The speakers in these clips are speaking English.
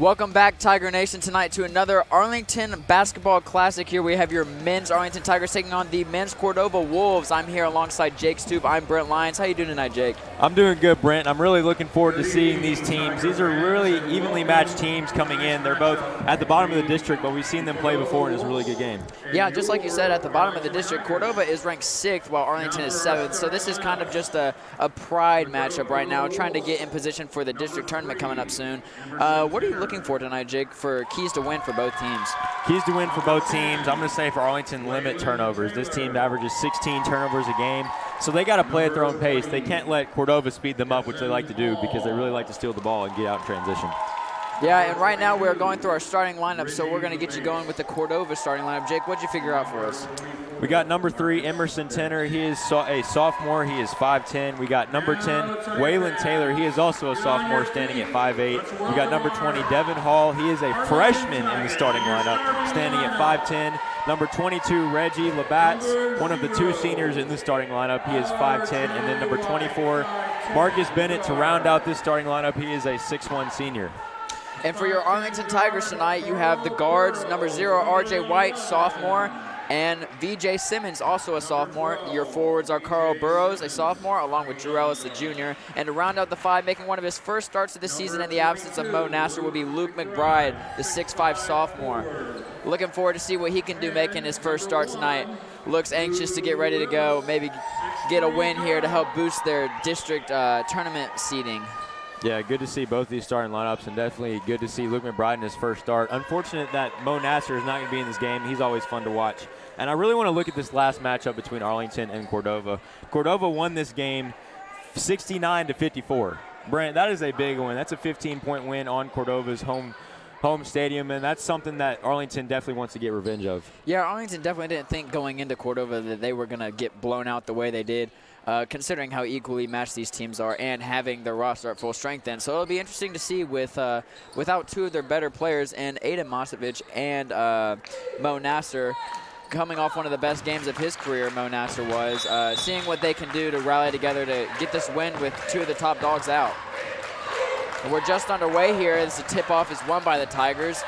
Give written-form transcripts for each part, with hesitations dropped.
Welcome back, Tiger Nation, tonight to another Arlington Basketball Classic. Here we have your men's Arlington Tigers taking on the men's Cordova Wolves. I'm here alongside Jake Stoop. I'm Brent Lyons. How you doing tonight, Jake? I'm doing good, Brent. I'm really looking forward to seeing these teams. These are really evenly matched teams coming in. They're both at the bottom of the district, but we've seen them play before, and it's a really good game. Yeah, just like you said, at the bottom of the district, Cordova is ranked 6th while Arlington is 7th. So this is kind of just a pride matchup right now, trying to get in position for the district tournament coming up soon. What are you looking for tonight, Jake, for keys to win for both teams? Keys to win for both teams, I'm going to say for Arlington, limit turnovers. This team averages 16 turnovers a game, so they got to play at their own pace. They can't let Cordova speed them up, which they like to do because they really like to steal the ball and get out in transition. Yeah, and right now we're going through our starting lineup, so we're going to get you going with the Cordova starting lineup. Jake, what'd you figure out for us? We got number 3, Emerson Tenner. He is a sophomore. He is 5'10". We got number 10, Waylon Taylor. He is also a sophomore, standing at 5'8". We got number 20, Devin Hall. He is a freshman in the starting lineup, standing at 5'10". Number 22, Reggie Labatt's, one of the 2 seniors in the starting lineup. He is 5'10". And then number 24, Marcus Bennett, to round out this starting lineup. He is a 6'1" senior. And for your Arlington Tigers tonight, you have the guards, number 0, RJ White, sophomore, and VJ Simmons, also a sophomore. Your forwards are Carl Burrows, a sophomore, along with Drew Ellis, a junior. And to round out the 5, making one of his first starts of the season in the absence of Mo Nasser, will be Luke McBride, the 6'5" sophomore. Looking forward to see what he can do making his first start tonight. Looks anxious to get ready to go, maybe get a win here to help boost their district tournament seeding. Yeah, good to see both these starting lineups, and definitely good to see Luke McBride in his first start. Unfortunate that Mo Nasser is not going to be in this game. He's always fun to watch. And I really want to look at this last matchup between Arlington and Cordova. Cordova won this game 69-54. Brent, that is a big win. That's a 15-point win on Cordova's home stadium, and that's something that Arlington definitely wants to get revenge of. Yeah, Arlington definitely didn't think going into Cordova that they were going to get blown out the way they did. Considering how equally matched these teams are and having their roster at full strength then. So it'll be interesting to see without 2 of their better players, and Aiden Mosevich and Mo Nasser, coming off one of the best games of his career, Mo Nasser was, seeing what they can do to rally together to get this win with 2 of the top dogs out. And we're just underway here as the tip-off is won by the Tigers.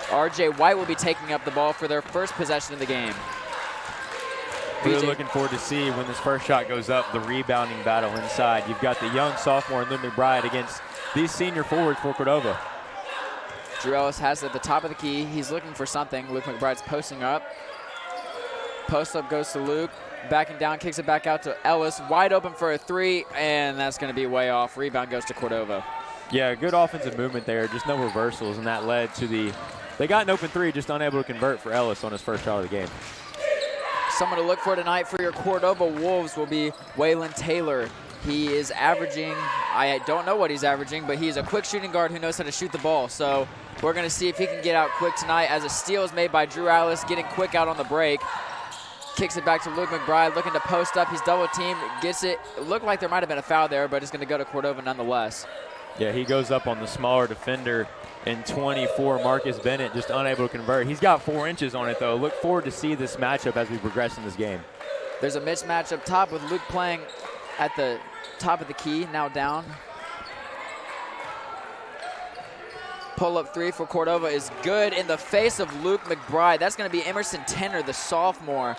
RJ White will be taking up the ball for their first possession of the game. Really looking forward to see when this first shot goes up, the rebounding battle inside. You've got the young sophomore Luke McBride against these senior forwards for Cordova. Drew Ellis has it at the top of the key. He's looking for something. Luke McBride's posting up. Post up goes to Luke. Backing down, kicks it back out to Ellis. Wide open for a 3, and that's going to be way off. Rebound goes to Cordova. Yeah, good offensive movement there. Just no reversals, and that led to they got an open 3, just unable to convert for Ellis on his first shot of the game. Someone to look for tonight for your Cordova Wolves will be Waylon Taylor. He is averaging, I don't know what he's averaging, but he's a quick shooting guard who knows how to shoot the ball. So we're going to see if he can get out quick tonight, as a steal is made by Drew Ellis, getting quick out on the break. Kicks it back to Luke McBride, looking to post up. He's double teamed, gets it. It looked like there might have been a foul there, but it's going to go to Cordova nonetheless. Yeah, he goes up on the smaller defender in 24, Marcus Bennett, just unable to convert. He's got 4 inches on it, though. Look forward to see this matchup as we progress in this game. There's a mismatch up top with Luke playing at the top of the key, now down. Pull-up 3 for Cordova is good in the face of Luke McBride. That's going to be Emerson Tenner, the sophomore.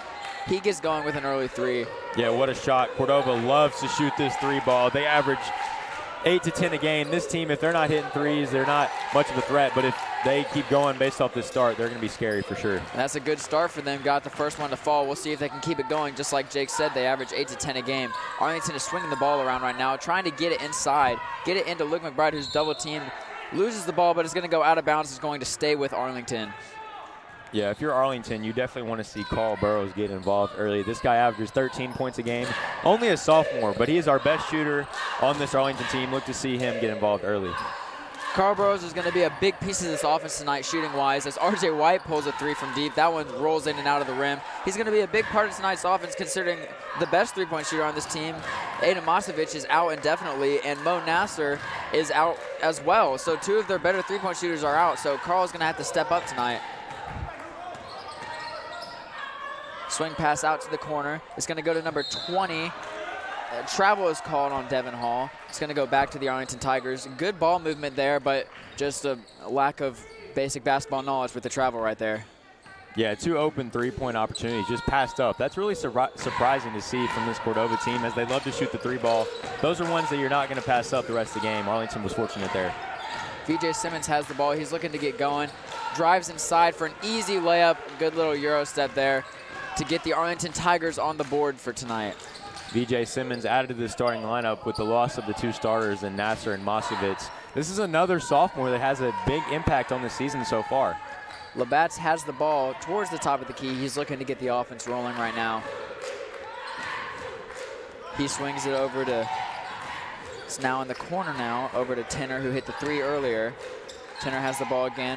He gets going with an early 3. Yeah, what a shot. Cordova loves to shoot this 3 ball. They average 8 to 10 a game. This team, if they're not hitting 3s, they're not much of a threat. But if they keep going based off this start, they're going to be scary for sure. And that's a good start for them. Got the first one to fall. We'll see if they can keep it going. Just like Jake said, they average 8 to 10 a game. Arlington is swinging the ball around right now, trying to get it inside, get it into Luke McBride, who's double teamed. Loses the ball, but it's going to go out of bounds. It's going to stay with Arlington. Yeah, if you're Arlington, you definitely want to see Carl Burrows get involved early. This guy averages 13 points a game. Only a sophomore, but he is our best shooter on this Arlington team. Look to see him get involved early. Carl Burrows is going to be a big piece of this offense tonight, shooting-wise, as RJ White pulls a 3 from deep. That one rolls in and out of the rim. He's going to be a big part of tonight's offense, considering the best three-point shooter on this team, Aiden Mosevich, is out indefinitely, and Mo Nasser is out as well. So 2 of their better three-point shooters are out, so Carl's going to have to step up tonight. Swing pass out to the corner. It's going to go to number 20, travel is called on Devin Hall. It's going to go back to the Arlington Tigers. Good ball movement there, but just a lack of basic basketball knowledge with the travel right there. Yeah, 2 open three-point opportunities just passed up. That's really surprising to see from this Cordova team, as they love to shoot the 3-ball. Those are ones that you're not going to pass up the rest of the game. Arlington was fortunate there. VJ Simmons has the ball. He's looking to get going. Drives inside for an easy layup. Good little Euro step there to get the Arlington Tigers on the board for tonight. VJ Simmons added to the starting lineup with the loss of the 2 starters in Nasser and Moskovitz. This is another sophomore that has a big impact on the season so far. Labatt's has the ball towards the top of the key. He's looking to get the offense rolling right now. He swings it over to, it's now in the corner now, over to Tenner, who hit the 3 earlier. Tenner has the ball again,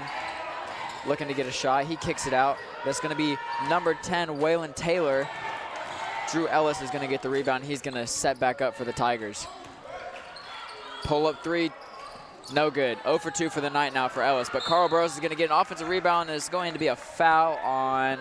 looking to get a shot. He kicks it out. That's going to be number 10, Waylon Taylor. Drew Ellis is going to get the rebound. He's going to set back up for the Tigers. Pull-up 3. No good. 0 for 2 for the night now for Ellis. But Carl Burrows is going to get an offensive rebound, and it's going to be a foul on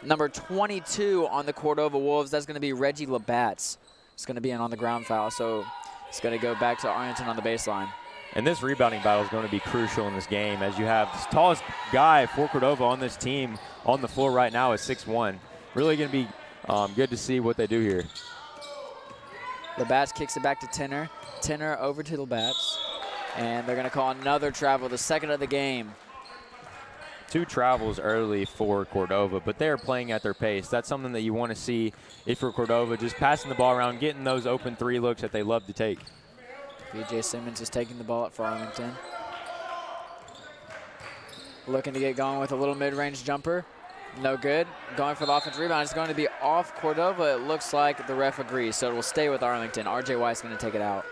number 22 on the Cordova Wolves. That's going to be Reggie Labatt's. It's going to be an on-the-ground foul, so it's going to go back to Arlington on the baseline. And this rebounding battle is going to be crucial in this game, as you have the tallest guy for Cordova on this team on the floor right now is 6'1". Really going to be good to see what they do here. Labatt's kicks it back to Tenner. Tenner over to Labatt's, and they're going to call another travel, the second of the game. 2 travels early for Cordova, but they're playing at their pace. That's something that you want to see if you're Cordova, just passing the ball around, getting those open 3 looks that they love to take. VJ Simmons is taking the ball up for Arlington. Looking to get going with a little mid-range jumper. No good. Going for the offensive rebound. It's going to be off Cordova. It looks like the ref agrees, so it will stay with Arlington. RJ White's going to take it out.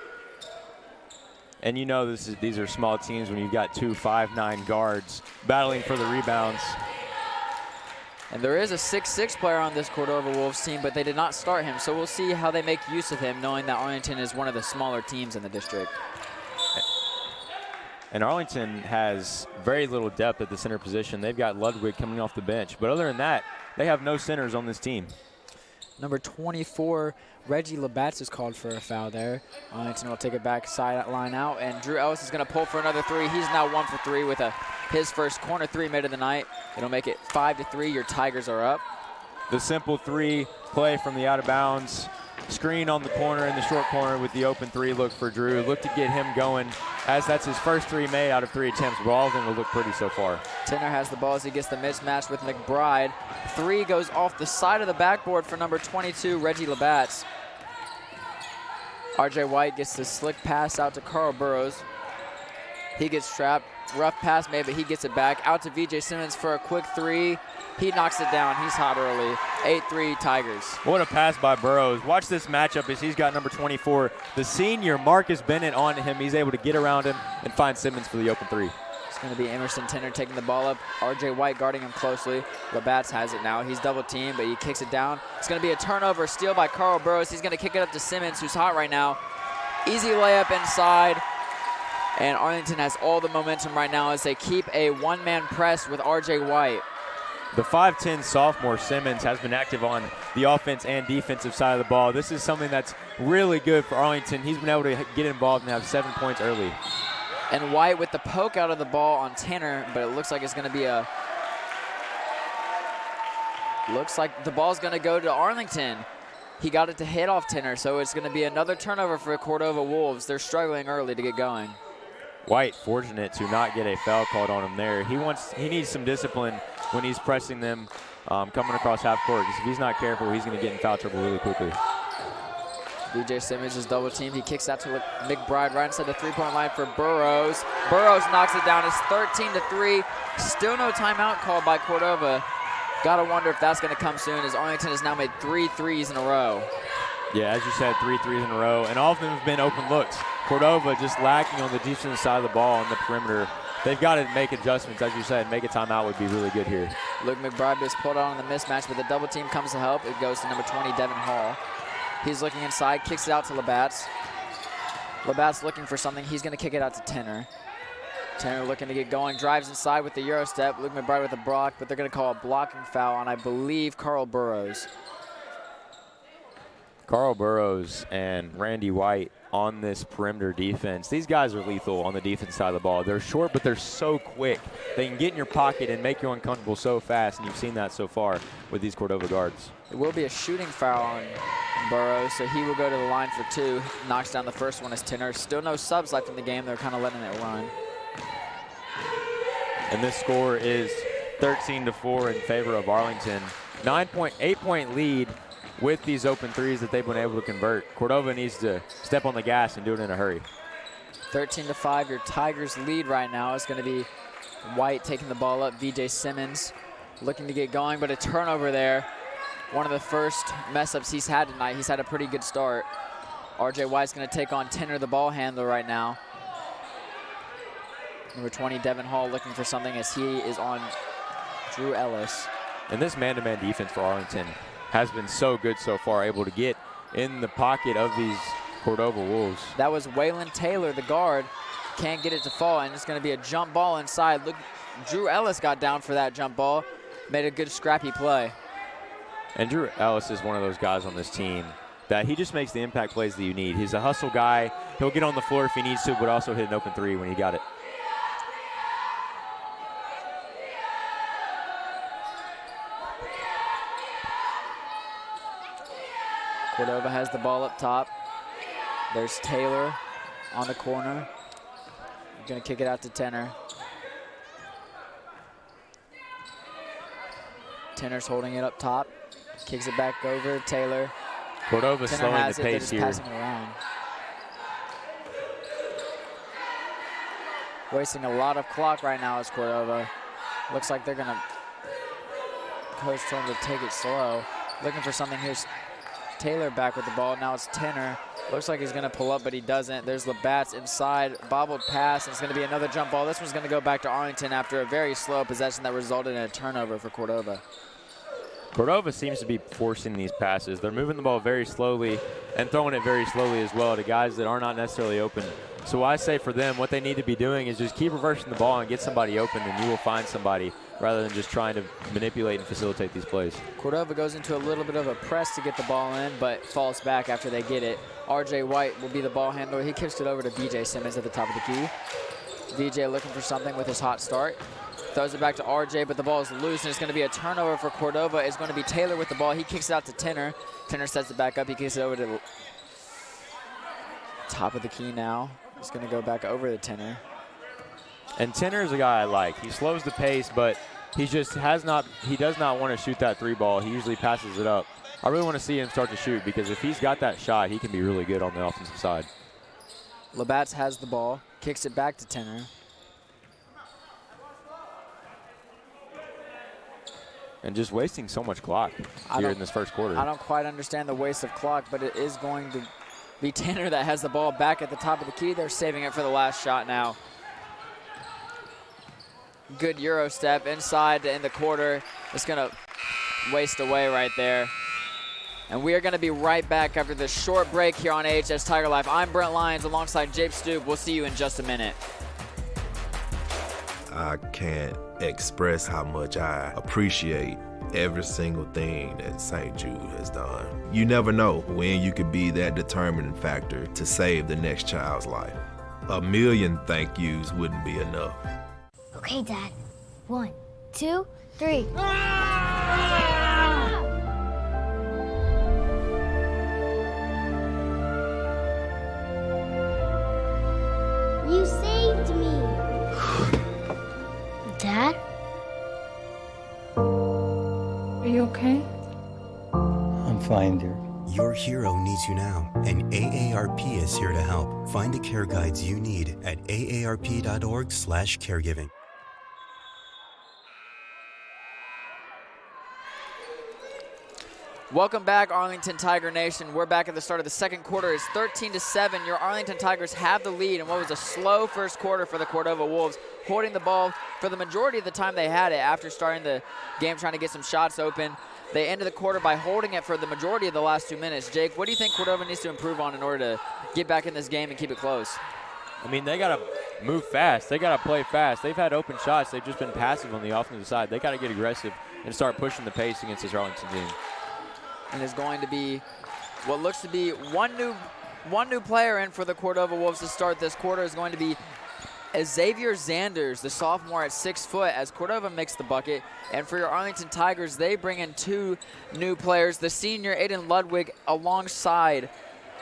And you know these are small teams when you've got 2 5'9" guards battling for the rebounds. And there is a 6'6" player on this Cordova Wolves team, but they did not start him, so we'll see how they make use of him, knowing that Arlington is one of the smaller teams in the district. And Arlington has very little depth at the center position. They've got Ludwig coming off the bench. But other than that, they have no centers on this team. Number 24, Reggie Labatt's is called for a foul there. Arlington will take it back sideline out, and Drew Ellis is going to pull for another 3. He's now 1 for 3 with his first corner 3 made of the night. It'll make it 5-3. Your Tigers are up. The simple 3 play from the out of bounds. Screen on the corner in the short corner with the open 3 look for Drew. Look to get him going, as that's his first 3 made out of 3 attempts. But all of them will look pretty so far. Tenner has the ball as he gets the mismatch with McBride. 3 goes off the side of the backboard for number 22, Reggie Labatt's. RJ White gets the slick pass out to Carl Burrows. He gets trapped. Rough pass made, but he gets it back. Out to VJ Simmons for a quick 3. He knocks it down. He's hot early. 8-3 Tigers. What a pass by Burrows. Watch this matchup as he's got number 24, the senior Marcus Bennett, on him. He's able to get around him and find Simmons for the open 3. It's going to be Emerson Tenner taking the ball up. RJ White guarding him closely. Labatt's has it now. He's double teamed, but he kicks it down. It's going to be a turnover, steal by Carl Burrows. He's going to kick it up to Simmons, who's hot right now. Easy layup inside. And Arlington has all the momentum right now as they keep a one-man press with RJ White. The 5'10" sophomore Simmons has been active on the offense and defensive side of the ball. This is something that's really good for Arlington. He's been able to get involved and have 7 points early. And White with the poke out of the ball on Tanner, but it looks like it's going to be looks like the ball's going to go to Arlington. He got it to hit off Tanner, so it's going to be another turnover for Cordova Wolves. They're struggling early to get going. White fortunate to not get a foul called on him there. He needs some discipline when he's pressing them coming across half court, because if he's not careful, he's going to get in foul trouble really quickly. VJ Simmons is double teamed. He kicks out to McBride right inside the 3-point line for Burrows. Burrows knocks it down. It's 13-3. Still no timeout called by Cordova. Gotta wonder if that's going to come soon, as Arlington has now made 3 threes in a row. Yeah, as you said, 3 threes in a row, and all of them have been open looks. Cordova just lacking on the defensive side of the ball on the perimeter. They've got to make adjustments, as you said. Make a timeout would be really good here. Luke McBride is pulled out on the mismatch, but the double team comes to help. It goes to number 20, Devin Hall. He's looking inside, kicks it out to Labatt's. Labatt's looking for something. He's going to kick it out to Tenner. Tenner looking to get going, drives inside with the Euro step. Luke McBride with a block, but they're going to call a blocking foul on, I believe, Carl Burrows. Carl Burrows and Randy White on this perimeter defense. These guys are lethal on the defense side of the ball. They're short, but they're so quick. They can get in your pocket and make you uncomfortable so fast, and you've seen that so far with these Cordova guards. It will be a shooting foul on Burrows, so he will go to the line for 2. Knocks down the first one as Tenor. Still no subs left in the game. They're kind of letting it run. And this score is 13-4 in favor of Arlington. 8-point lead with these open threes that they've been able to convert. Cordova needs to step on the gas and do it in a hurry. 13-5, your Tigers lead right now is going to be White taking the ball up. VJ Simmons looking to get going, but a turnover there. One of the first mess-ups he's had tonight. He's had a pretty good start. RJ White's going to take on Tenor, the ball handler, right now. Number 20, Devin Hall, looking for something as he is on Drew Ellis. And this man-to-man defense for Arlington has been so good so far, able to get in the pocket of these Cordova Wolves. That was Waylon Taylor, the guard. Can't get it to fall, and it's going to be a jump ball inside. Look, Drew Ellis got down for that jump ball. Made a good scrappy play. And Drew Ellis is one of those guys on this team that he just makes the impact plays that you need. He's a hustle guy. He'll get on the floor if he needs to, but also hit an open three when he got it. Cordova has the ball up top. There's Taylor on the corner. Gonna kick it out to Tenor. Tenor's holding it up top. Kicks it back over. Taylor. Cordova's Tenor slowing has the it, pace here. passing it around. Wasting a lot of clock right now is Cordova. Looks like they're gonna coach him to take it slow. Looking for something here. Taylor back with the ball. Now it's Tenor. Looks like he's going to pull up, but he doesn't. There's Labatt's inside. Bobbled pass. It's going to be another jump ball. This one's going to go back to Arlington after a very slow possession that resulted in a turnover for Cordova. Cordova seems to be forcing these passes. They're moving the ball very slowly and throwing it very slowly as well to guys that are not necessarily open. So I say for them, what they need to be doing is just keep reversing the ball and get somebody open, and you will find somebody rather than just trying to manipulate and facilitate these plays. Cordova goes into a little bit of a press to get the ball in, but falls back after they get it. RJ White will be the ball handler. He kicks it over to VJ Simmons at the top of the key. VJ looking for something with his hot start. Throws it back to RJ, but the ball is loose, and it's going to be a turnover for Cordova. It's going to be Taylor with the ball. He kicks it out to Tenor. Tenor sets it back up. He kicks it over to the top of the key now. It's going to go back over to Tenor. And Tenor is a guy I like. He slows the pace, but he just does not want to shoot that three ball. He usually passes it up. I really want to see him start to shoot, because if he's got that shot, he can be really good on the offensive side. Labatt's has the ball, kicks it back to Tenor. And just wasting so much clock here in this first quarter. I don't quite understand the waste of clock, but it is going to be Tenor that has the ball back at the top of the key. They're saving it for the last shot now. Good Euro step inside to end the quarter. It's going to waste away right there. And we are going to be right back after this short break here on AHS Tiger Life. I'm Brent Lyons alongside Jabe Stoop. We'll see you in just a minute. I can't express how much I appreciate every single thing that St. Jude has done. You never know when you could be that determining factor to save the next child's life. 1,000,000 thank yous wouldn't be enough. Okay, Dad. 1, 2, 3. You saved me. Dad? Are you okay? I'm fine, dear. Your hero needs you now, and AARP is here to help. Find the care guides you need at aarp.org/caregiving. Welcome back, Arlington Tiger Nation. We're back at the start of the second quarter. It's 13-7. Your Arlington Tigers have the lead in what was a slow first quarter for the Cordova Wolves, holding the ball for the majority of the time they had it after starting the game, trying to get some shots open. They ended the quarter by holding it for the majority of the last 2 minutes. Jake, what do you think Cordova needs to improve on in order to get back in this game and keep it close? I mean, they got to move fast. They got to play fast. They've had open shots. They've just been passive on the offensive side. They got to get aggressive and start pushing the pace against this Arlington team. And is going to be what looks to be one new player in for the Cordova Wolves to start this quarter is going to be Xavier Zanders, the sophomore at 6 foot, as Cordova makes the bucket. And for your Arlington Tigers, they bring in 2 new players, the senior Aiden Ludwig alongside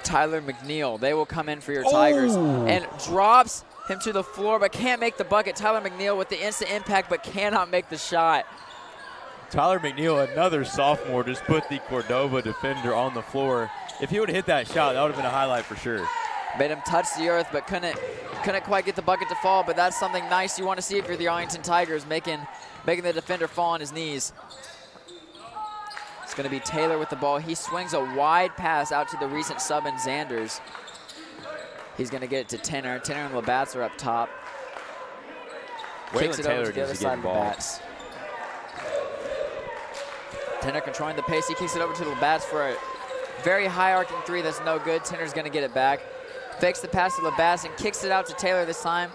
Tyler McNeil. They will come in for your Tigers. And drops him to the floor but can't make the bucket. Tyler McNeil with the instant impact but cannot make the shot. Tyler McNeil, another sophomore, just put the Cordova defender on the floor. If he would have hit that shot, that would have been a highlight for sure. Made him touch the earth but couldn't quite get the bucket to fall, but that's something nice you want to see if you're the Arlington Tigers, making the defender fall on his knees. It's going to be Taylor with the ball. He swings a wide pass out to the recent sub in Zanders. He's going to get it to Tenor. Tenor and Labatt's are up top. Kicks it over to the other side of Labatt's. Tenor controlling the pace. He kicks it over to Labatt's for a very high arcing 3 that's no good. Tenor's going to get it back. Fakes the pass to Labatt's and kicks it out to Taylor this time.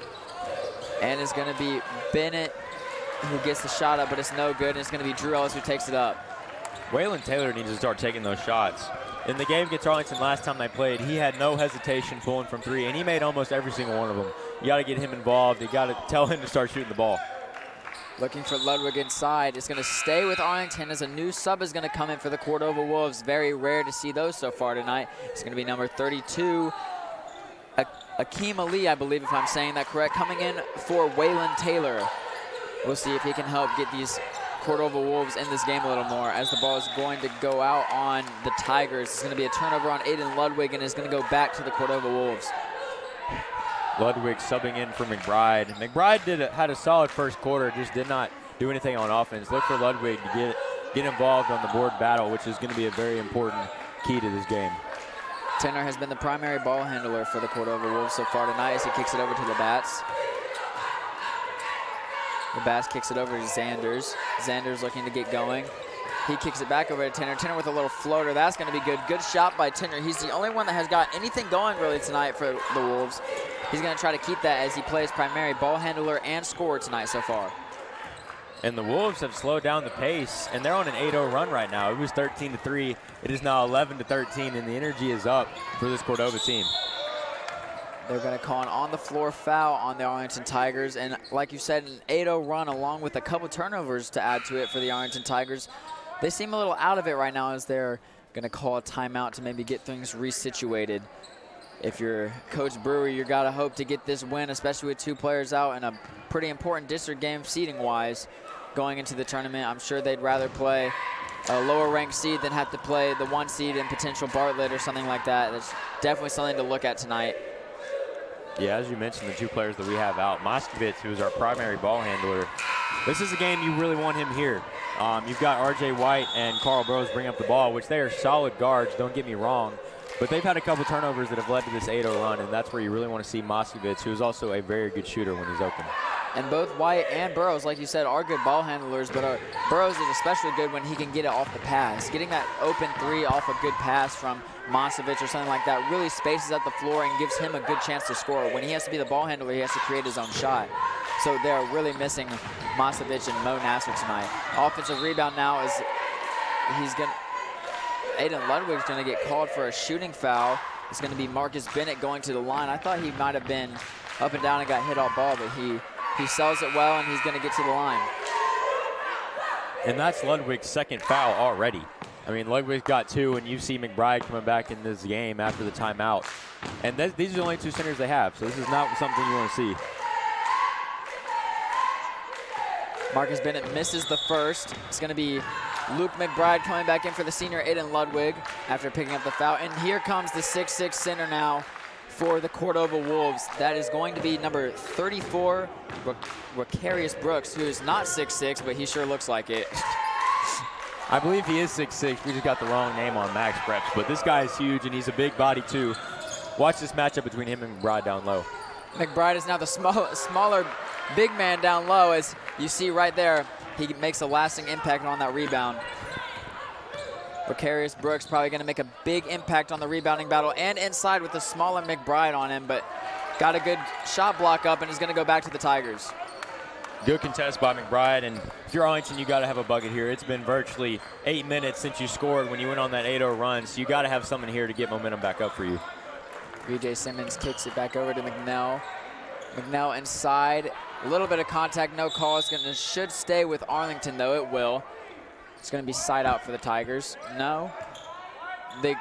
And it's going to be Bennett who gets the shot up, but it's no good. And it's going to be Drew Ellis who takes it up. Waylon Taylor needs to start taking those shots. In the game against Arlington last time they played, he had no hesitation pulling from 3, and he made almost every single one of them. You got to get him involved. You got to tell him to start shooting the ball. Looking for Ludwig inside. It's going to stay with Arlington as a new sub is going to come in for the Cordova Wolves. Very rare to see those so far tonight. It's going to be number 32, Akeem Ali, I believe, if I'm saying that correct, coming in for Waylon Taylor. We'll see if he can help get these Cordova Wolves in this game a little more, as the ball is going to go out on the Tigers. It's going to be a turnover on Aiden Ludwig, and it's going to go back to the Cordova Wolves. Ludwig subbing in for McBride. McBride had a solid first quarter, just did not do anything on offense. Look for Ludwig to get involved on the board battle, which is going to be a very important key to this game. Tenor has been the primary ball handler for the Cordova Wolves so far tonight as he kicks it over to Labatt's. Labatt's kicks it over to Zanders. Zanders looking to get going. He kicks it back over to Tenor. Tenor with a little floater. That's going to be good. Good shot by Tenor. He's the only one that has got anything going really tonight for the Wolves. He's going to try to keep that as he plays primary ball handler and scorer tonight so far. And the Wolves have slowed down the pace, and they're on an 8-0 run right now. It was 13-3. It is now 11-13, and the energy is up for this Cordova team. They're going to call an on-the-floor foul on the Arlington Tigers. And like you said, an 8-0 run along with a couple turnovers to add to it for the Arlington Tigers. They seem a little out of it right now as they're going to call a timeout to maybe get things resituated. If you're Coach Brewer, you got to hope to get this win, especially with 2 players out in a pretty important district game seeding-wise going into the tournament. I'm sure they'd rather play a lower-ranked seed than have to play the 1 seed in potential Bartlett or something like that. That's definitely something to look at tonight. Yeah, as you mentioned, the 2 players that we have out, Moskovitz, who is our primary ball handler, this is a game you really want him here. You've got R.J. White and Carl Burrows bring up the ball, which they are solid guards, don't get me wrong. But they've had a couple turnovers that have led to this 8-0 run, and that's where you really want to see Moskovitz, who is also a very good shooter when he's open. And both White and Burrows, like you said, are good ball handlers, but Burrows is especially good when he can get it off the pass. Getting that open 3 off a good pass from Moskovitz or something like that really spaces out the floor and gives him a good chance to score. When he has to be the ball handler, he has to create his own shot. So they're really missing Moskovitz and Mo Nasser tonight. Offensive rebound now is Aiden Ludwig's going to get called for a shooting foul. It's going to be Marcus Bennett going to the line. I thought he might have been up and down and got hit all ball, but he sells it well, and he's going to get to the line. And that's Ludwig's second foul already. I mean, Ludwig's got 2, and you see McBride coming back in this game after the timeout. And these are the only 2 centers they have, so this is not something you want to see. Marcus Bennett misses the first. It's going to be Luke McBride coming back in for the senior Aiden Ludwig after picking up the foul. And here comes the 6'6" center now for the Cordova Wolves. That is going to be number 34, Ricarius Brooks, who is not 6'6", but he sure looks like it. I believe he is 6'6". We just got the wrong name on Max Preps, but this guy is huge, and he's a big body too. Watch this matchup between him and McBride down low. McBride is now the smaller big man down low, as you see right there. He makes a lasting impact on that rebound. Ricarius Brooks probably going to make a big impact on the rebounding battle and inside with the smaller McBride on him, but got a good shot block up and is going to go back to the Tigers. Good contest by McBride, and if you're Arlington, you got to have a bucket here. It's been virtually 8 minutes since you scored when you went on that 8-0 run, so you got to have something here to get momentum back up for you. VJ Simmons kicks it back over to McNell. McNell inside, a little bit of contact, no call. It should stay with Arlington, though. It will. It's going to be side out for the Tigers. No. Yeah,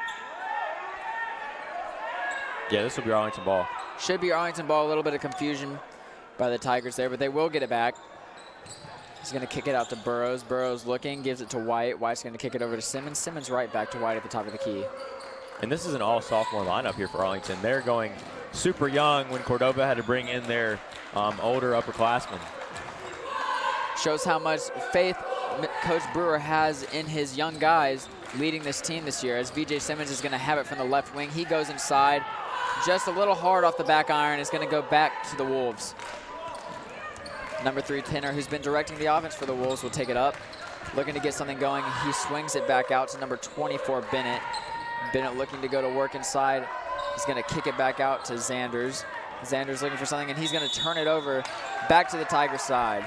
this will be Arlington ball. Should be Arlington ball. A little bit of confusion by the Tigers there, but they will get it back. He's going to kick it out to Burrows. Burrows looking, gives it to White. White's going to kick it over to Simmons. Simmons right back to White at the top of the key. And this is an all-sophomore lineup here for Arlington. They're going super young when Cordova had to bring in their older upperclassmen. Shows how much faith Coach Brewer has in his young guys leading this team this year, as VJ Simmons is going to have it from the left wing. He goes inside, just a little hard off the back iron. Is going to go back to the Wolves. Number 3, Tanner, who's been directing the offense for the Wolves, will take it up. Looking to get something going. He swings it back out to number 24, Bennett. Bennett looking to go to work inside. He's going to kick it back out to Zanders. Zanders looking for something, and he's going to turn it over back to the Tigers side.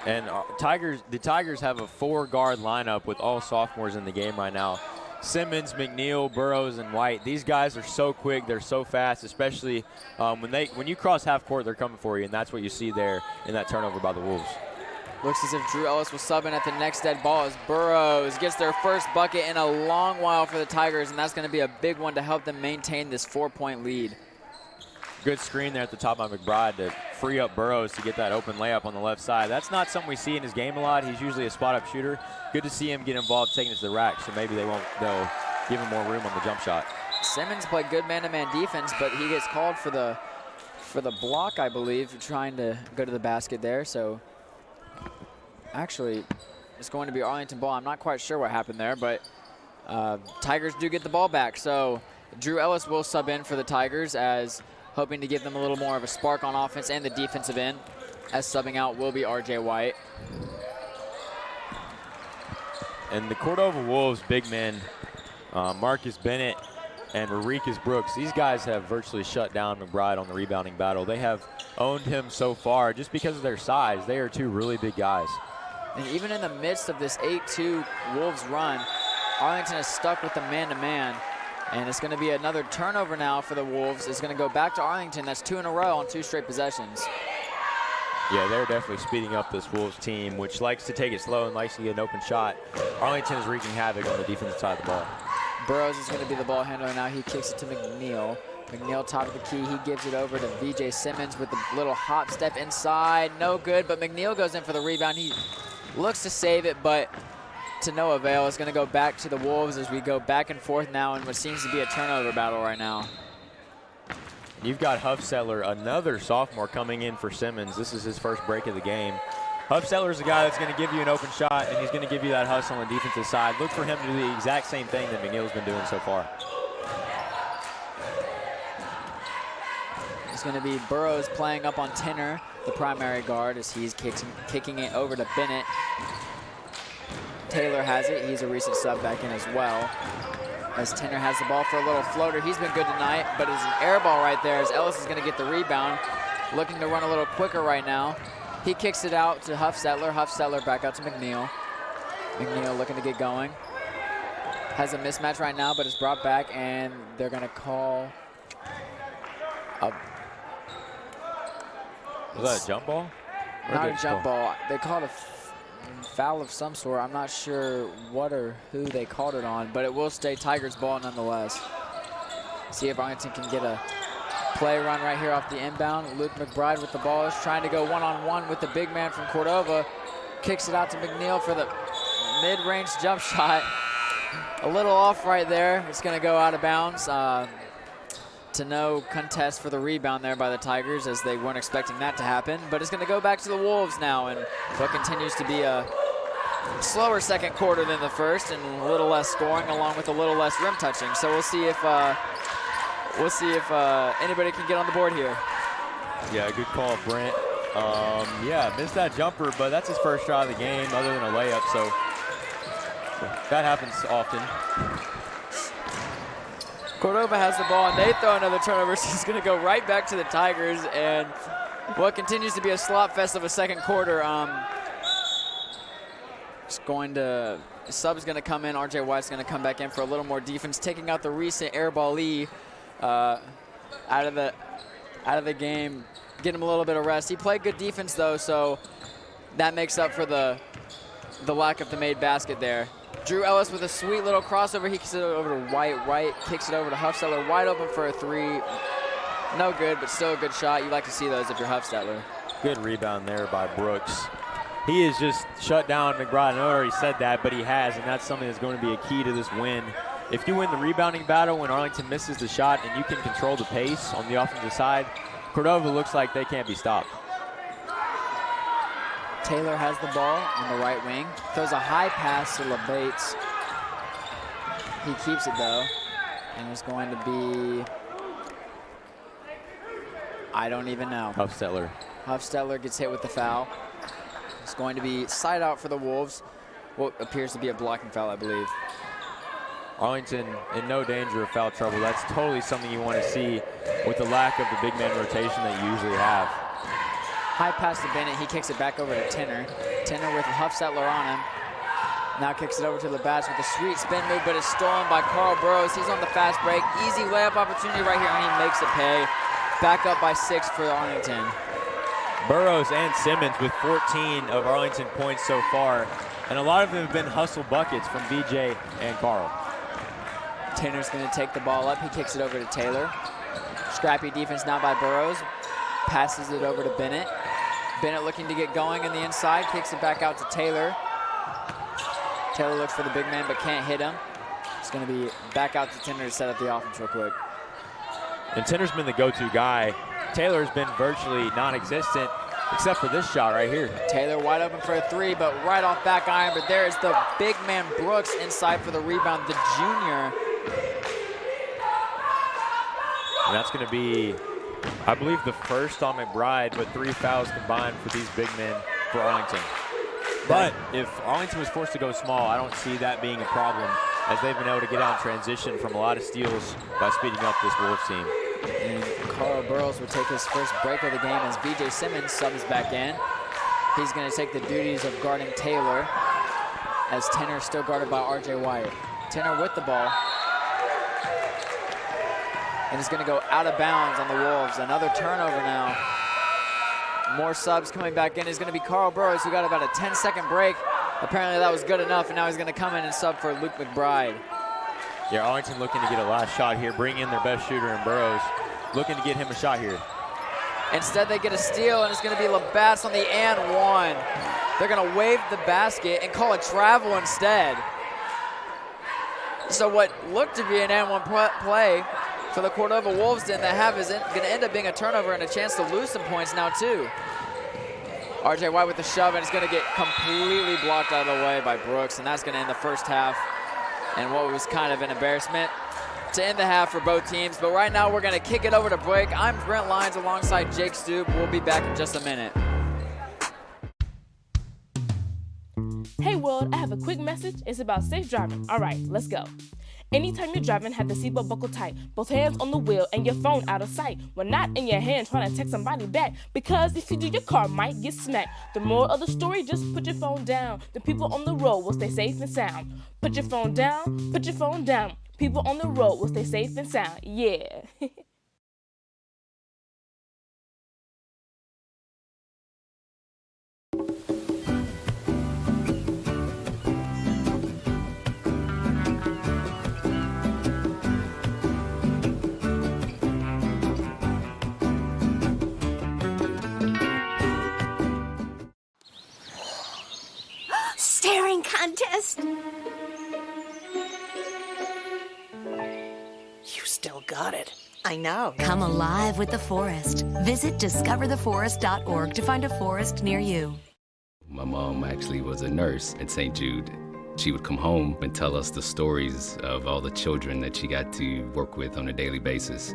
And the Tigers have a 4-guard lineup with all sophomores in the game right now. Simmons, McNeil, Burrows, and White. These guys are so quick. They're so fast, especially when you cross half court, they're coming for you, and that's what you see there in that turnover by the Wolves. Looks as if Drew Ellis will sub in at the next dead ball as Burrows gets their first bucket in a long while for the Tigers, and that's going to be a big one to help them maintain this 4-point lead. Good screen there at the top by McBride to free up Burrows to get that open layup on the left side. That's not something we see in his game a lot. He's usually a spot-up shooter. Good to see him get involved taking it to the rack, so maybe they'll give him more room on the jump shot. Simmons played good man-to-man defense, but he gets called for the block, I believe, trying to go to the basket there. So actually, it's going to be Arlington ball. I'm not quite sure what happened there, but Tigers do get the ball back. So Drew Ellis will sub in for the Tigers, as hoping to give them a little more of a spark on offense and the defensive end, as subbing out will be RJ White. And the Cordova Wolves big men, Marcus Bennett and Maricus Brooks, these guys have virtually shut down McBride on the rebounding battle. They have owned him so far just because of their size. They are 2 really big guys. And even in the midst of this 8-2 Wolves run, Arlington is stuck with the man-to-man. And it's going to be another turnover now for the Wolves. It's going to go back to Arlington. That's 2 in a row on 2 straight possessions. Yeah, they're definitely speeding up this Wolves team, which likes to take it slow and likes to get an open shot. Arlington is wreaking havoc on the defensive side of the ball. Burrows is going to be the ball handler now. He kicks it to McNeil. McNeil top of the key. He gives it over to VJ Simmons with the little hop step inside. No good, but McNeil goes in for the rebound. He looks to save it, but to no avail. It's going to go back to the Wolves as we go back and forth now in what seems to be a turnover battle right now. You've got Huffsettler, another sophomore, coming in for Simmons. This is his first break of the game. Huffsettler's a guy that's going to give you an open shot, and he's going to give you that hustle on the defensive side. Look for him to do the exact same thing that McNeil's been doing so far. It's going to be Burrows playing up on Tinner, the primary guard, as he's kicking it over to Bennett. Taylor has it. He's a recent sub back in as well. As Tinner has the ball for a little floater. He's been good tonight, but it's an air ball right there as Ellis is going to get the rebound. Looking to run a little quicker right now. He kicks it out to Huffsettler. Huffsettler back out to McNeil. McNeil looking to get going. Has a mismatch right now, but it's brought back, and they're going to call a... Was that a jump ball? Not a jump ball. They called a foul of some sort. I'm not sure what or who they called it on, but it will stay Tigers ball nonetheless. See if Arlington can get a play run right here off the inbound. Luke McBride with the ball is trying to go one-on-one with the big man from Cordova. Kicks it out to McNeil for the mid-range jump shot. A little off right there. It's going to go out of bounds. To no contest for the rebound there by the Tigers, as they weren't expecting that to happen. But it's going to go back to the Wolves now, and what continues to be a slower second quarter than the first, and a little less scoring along with a little less rim touching. So we'll see if anybody can get on the board here. Yeah, good call, Brent. Yeah, missed that jumper, but that's his first shot of the game other than a layup, so that happens often. Cordova has the ball, and they throw another turnover, so he's going to go right back to the Tigers, and What continues to be a slot fest of a second quarter. Sub's going to come in. R.J. White's going to come back in for a little more defense, taking out the recent airballee out of the game, get him a little bit of rest. He played good defense, though, so that makes up for the lack of the made basket there. Drew Ellis with a sweet little crossover. He kicks it over to White kicks it over to Huffstetter. Wide open for a three. No good, but still a good shot. You like to see those if you're Huffstetter. Good rebound there by Brooks. He has just shut down McBride. I know I already said that, but he has, and that's something that's going to be a key to this win. If you win the rebounding battle when Arlington misses the shot and you can control the pace on the offensive side, Cordova looks like they can't be stopped. Taylor has the ball on the right wing. Throws a high pass to LeBates. He keeps it, though, and it's going to be, I don't even know. Huffstetter gets hit with the foul. It's going to be side out for the Wolves. What appears to be a blocking foul, I believe. Arlington in no danger of foul trouble. That's totally something you want to see with the lack of the big man rotation that you usually have. High pass to Bennett. He kicks it back over to Tenner. Tenner with Huffstetter on him. Now kicks it over to LeBats with a sweet spin move, but it's stolen by Carl Burrows. He's on the fast break. Easy layup opportunity right here, and he makes it pay. Back up by 6 for Arlington. Burrows and Simmons with 14 of Arlington points so far, and a lot of them have been hustle buckets from VJ and Carl. Tanner's going to take the ball up. He kicks it over to Taylor. Scrappy defense now by Burrows. Passes it over to Bennett. Bennett looking to get going in the inside. Kicks it back out to Taylor. Taylor looks for the big man but can't hit him. It's going to be back out to Tanner to set up the offense real quick. And Tanner's been the go-to guy. Taylor's been virtually non-existent except for this shot right here. Taylor wide open for a three, but right off back iron. But there is the big man Brooks inside for the rebound, the junior. And that's going to be, I believe, the first on McBride, with 3 fouls combined for these big men for Arlington. But if Arlington was forced to go small, I don't see that being a problem, as they've been able to get out in transition from a lot of steals by speeding up this Wolves team. And Carl Burrows will take his first break of the game as VJ Simmons subs back in. He's going to take the duties of guarding Taylor, as Tenner is still guarded by R.J. White. Tenner with the ball. And it's going to go out of bounds on the Wolves. Another turnover now. More subs coming back in is going to be Carl Burrows, who got about a 10-second break. Apparently that was good enough, and now he's going to come in and sub for Luke McBride. Yeah, Arlington looking to get a last shot here, bring in their best shooter in Burrows, looking to get him a shot here. Instead, they get a steal, and it's going to be LeBats on the and one. They're going to wave the basket and call a travel instead. So what looked to be an and one play for the Cordova Wolves didn't have is going to end up being a turnover and a chance to lose some points now too. R.J. White with the shove, and it's going to get completely blocked out of the way by Brooks, and that's going to end the first half. And what was kind of an embarrassment to end the half for both teams. But right now we're going to kick it over to break. I'm Brent Lyons alongside Jake Stoop. We'll be back in just a minute. Hey world, I have a quick message. It's about safe driving. All right, let's go. Anytime you're driving, have the seatbelt buckled tight. Both hands on the wheel and your phone out of sight. When not in your hand trying to text somebody back. Because if you do, your car might get smacked. The moral of the story, just put your phone down. The people on the road will stay safe and sound. Put your phone down, put your phone down. People on the road will stay safe and sound. Yeah. Staring contest. You still got it. I know. Come alive with the forest. Visit discovertheforest.org to find a forest near you. My mom actually was a nurse at St. Jude. She would come home and tell us the stories of all the children that she got to work with on a daily basis.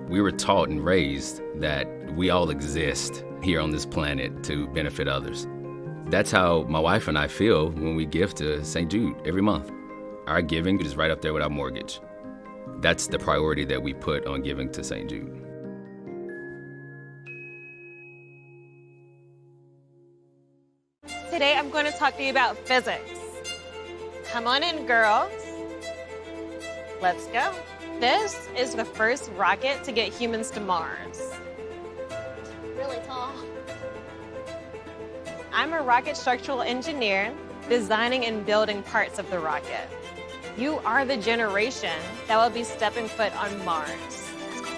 We were taught and raised that we all exist here on this planet to benefit others. That's how my wife and I feel when we give to St. Jude every month. Our giving is right up there with our mortgage. That's the priority that we put on giving to St. Jude. talk to you about physics. Come on in, girls. Let's go. This is the first rocket to get humans to Mars. Really tall. I'm a rocket structural engineer, designing and building parts of the rocket. You are the generation that will be stepping foot on Mars.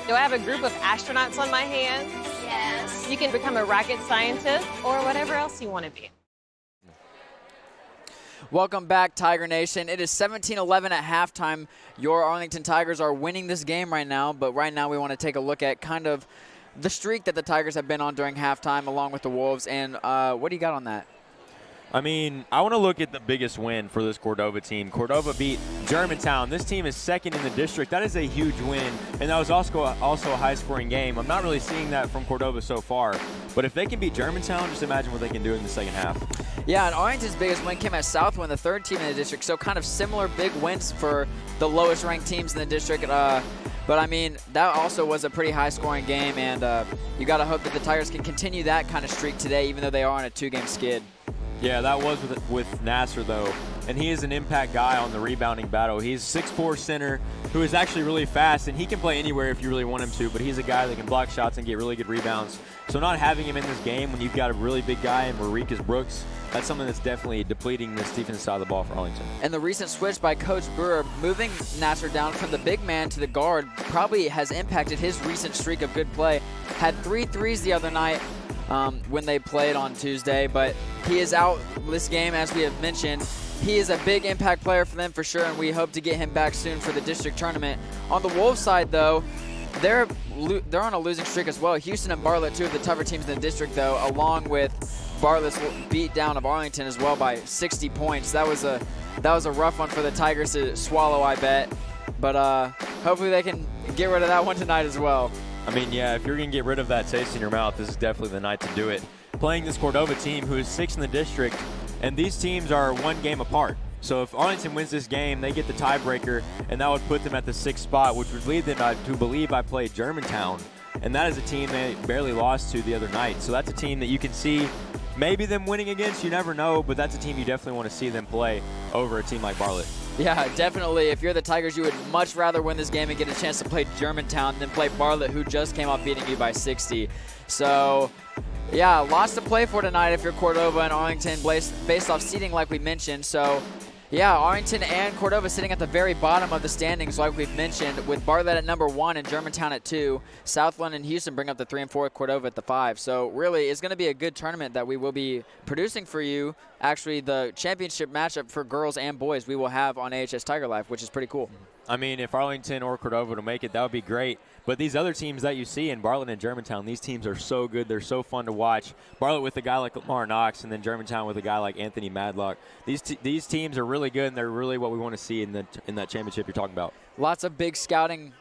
Do I have a group of astronauts on my hands? Yes. You can become a rocket scientist or whatever else you want to be. Welcome back, Tiger Nation. It is 17-11 at halftime. Your Arlington Tigers are winning this game right now, but right now we want to take a look at kind of the streak that the Tigers have been on during halftime along with the Wolves. And what do you got on that? I mean, I want to look at the biggest win for this Cordova team. Cordova beat Germantown. This team is second in the district. That is a huge win, and that was also a high-scoring game. I'm not really seeing that from Cordova so far, but if they can beat Germantown, just imagine what they can do in the second half. Yeah, and Arlington's biggest win came at Southwind, the third team in the district, so kind of similar big wins for the lowest-ranked teams in the district. But, I mean, that also was a pretty high-scoring game, and you got to hope that the Tigers can continue that kind of streak today, even though they are on a two-game skid. Yeah, that was with Nasser, though, and he is an impact guy on the rebounding battle. He's 6'4" center who is actually really fast, and he can play anywhere if you really want him to, but he's a guy that can block shots and get really good rebounds. So not having him in this game when you've got a really big guy in Maricus Brooks, that's something that's definitely depleting this defensive side of the ball for Arlington. And the recent switch by Coach Brewer, moving Nasser down from the big man to the guard, probably has impacted his recent streak of good play. Had 3 threes the other night when they played on Tuesday, but he is out this game, as we have mentioned. He is a big impact player for them for sure, and we hope to get him back soon for the district tournament. On the Wolves side, though, they're on a losing streak as well. Houston and Bartlett, two of the tougher teams in the district, though, along with Bartlett's beat down of Arlington as well by 60 points. That was a rough one for the Tigers to swallow, I bet. But hopefully they can get rid of that one tonight as well. I mean, yeah, if you're going to get rid of that taste in your mouth, this is definitely the night to do it. Playing this Cordova team who is 6th in the district, and these teams are 1 game apart. So if Arlington wins this game, they get the tiebreaker, and that would put them at the 6th spot, which would lead them to believe I played Germantown. And that is a team they barely lost to the other night. So that's a team that you can see maybe them winning against. You never know, but that's a team you definitely want to see them play over a team like Bartlett. Yeah, definitely. If you're the Tigers, you would much rather win this game and get a chance to play Germantown than play Bartlett, who just came off beating you by 60. So, yeah, lots to play for tonight if you're Cordova and Arlington based off seeding like we mentioned. So, yeah, Arlington and Cordova sitting at the very bottom of the standings like we've mentioned, with Bartlett at number 1 and Germantown at 2. Southland and Houston bring up the 3 and 4, Cordova at the 5. So really, it's going to be a good tournament that we will be producing for you. Actually, the championship matchup for girls and boys we will have on AHS Tiger Life, which is pretty cool. I mean, if Arlington or Cordova to make it, that would be great. But these other teams that you see in Bartlett and Germantown, these teams are so good. They're so fun to watch. Bartlett with a guy like Lamar Knox, and then Germantown with a guy like Anthony Madlock. These teams are really good, and they're really what we want to see in that championship you're talking about. Lots of big scouting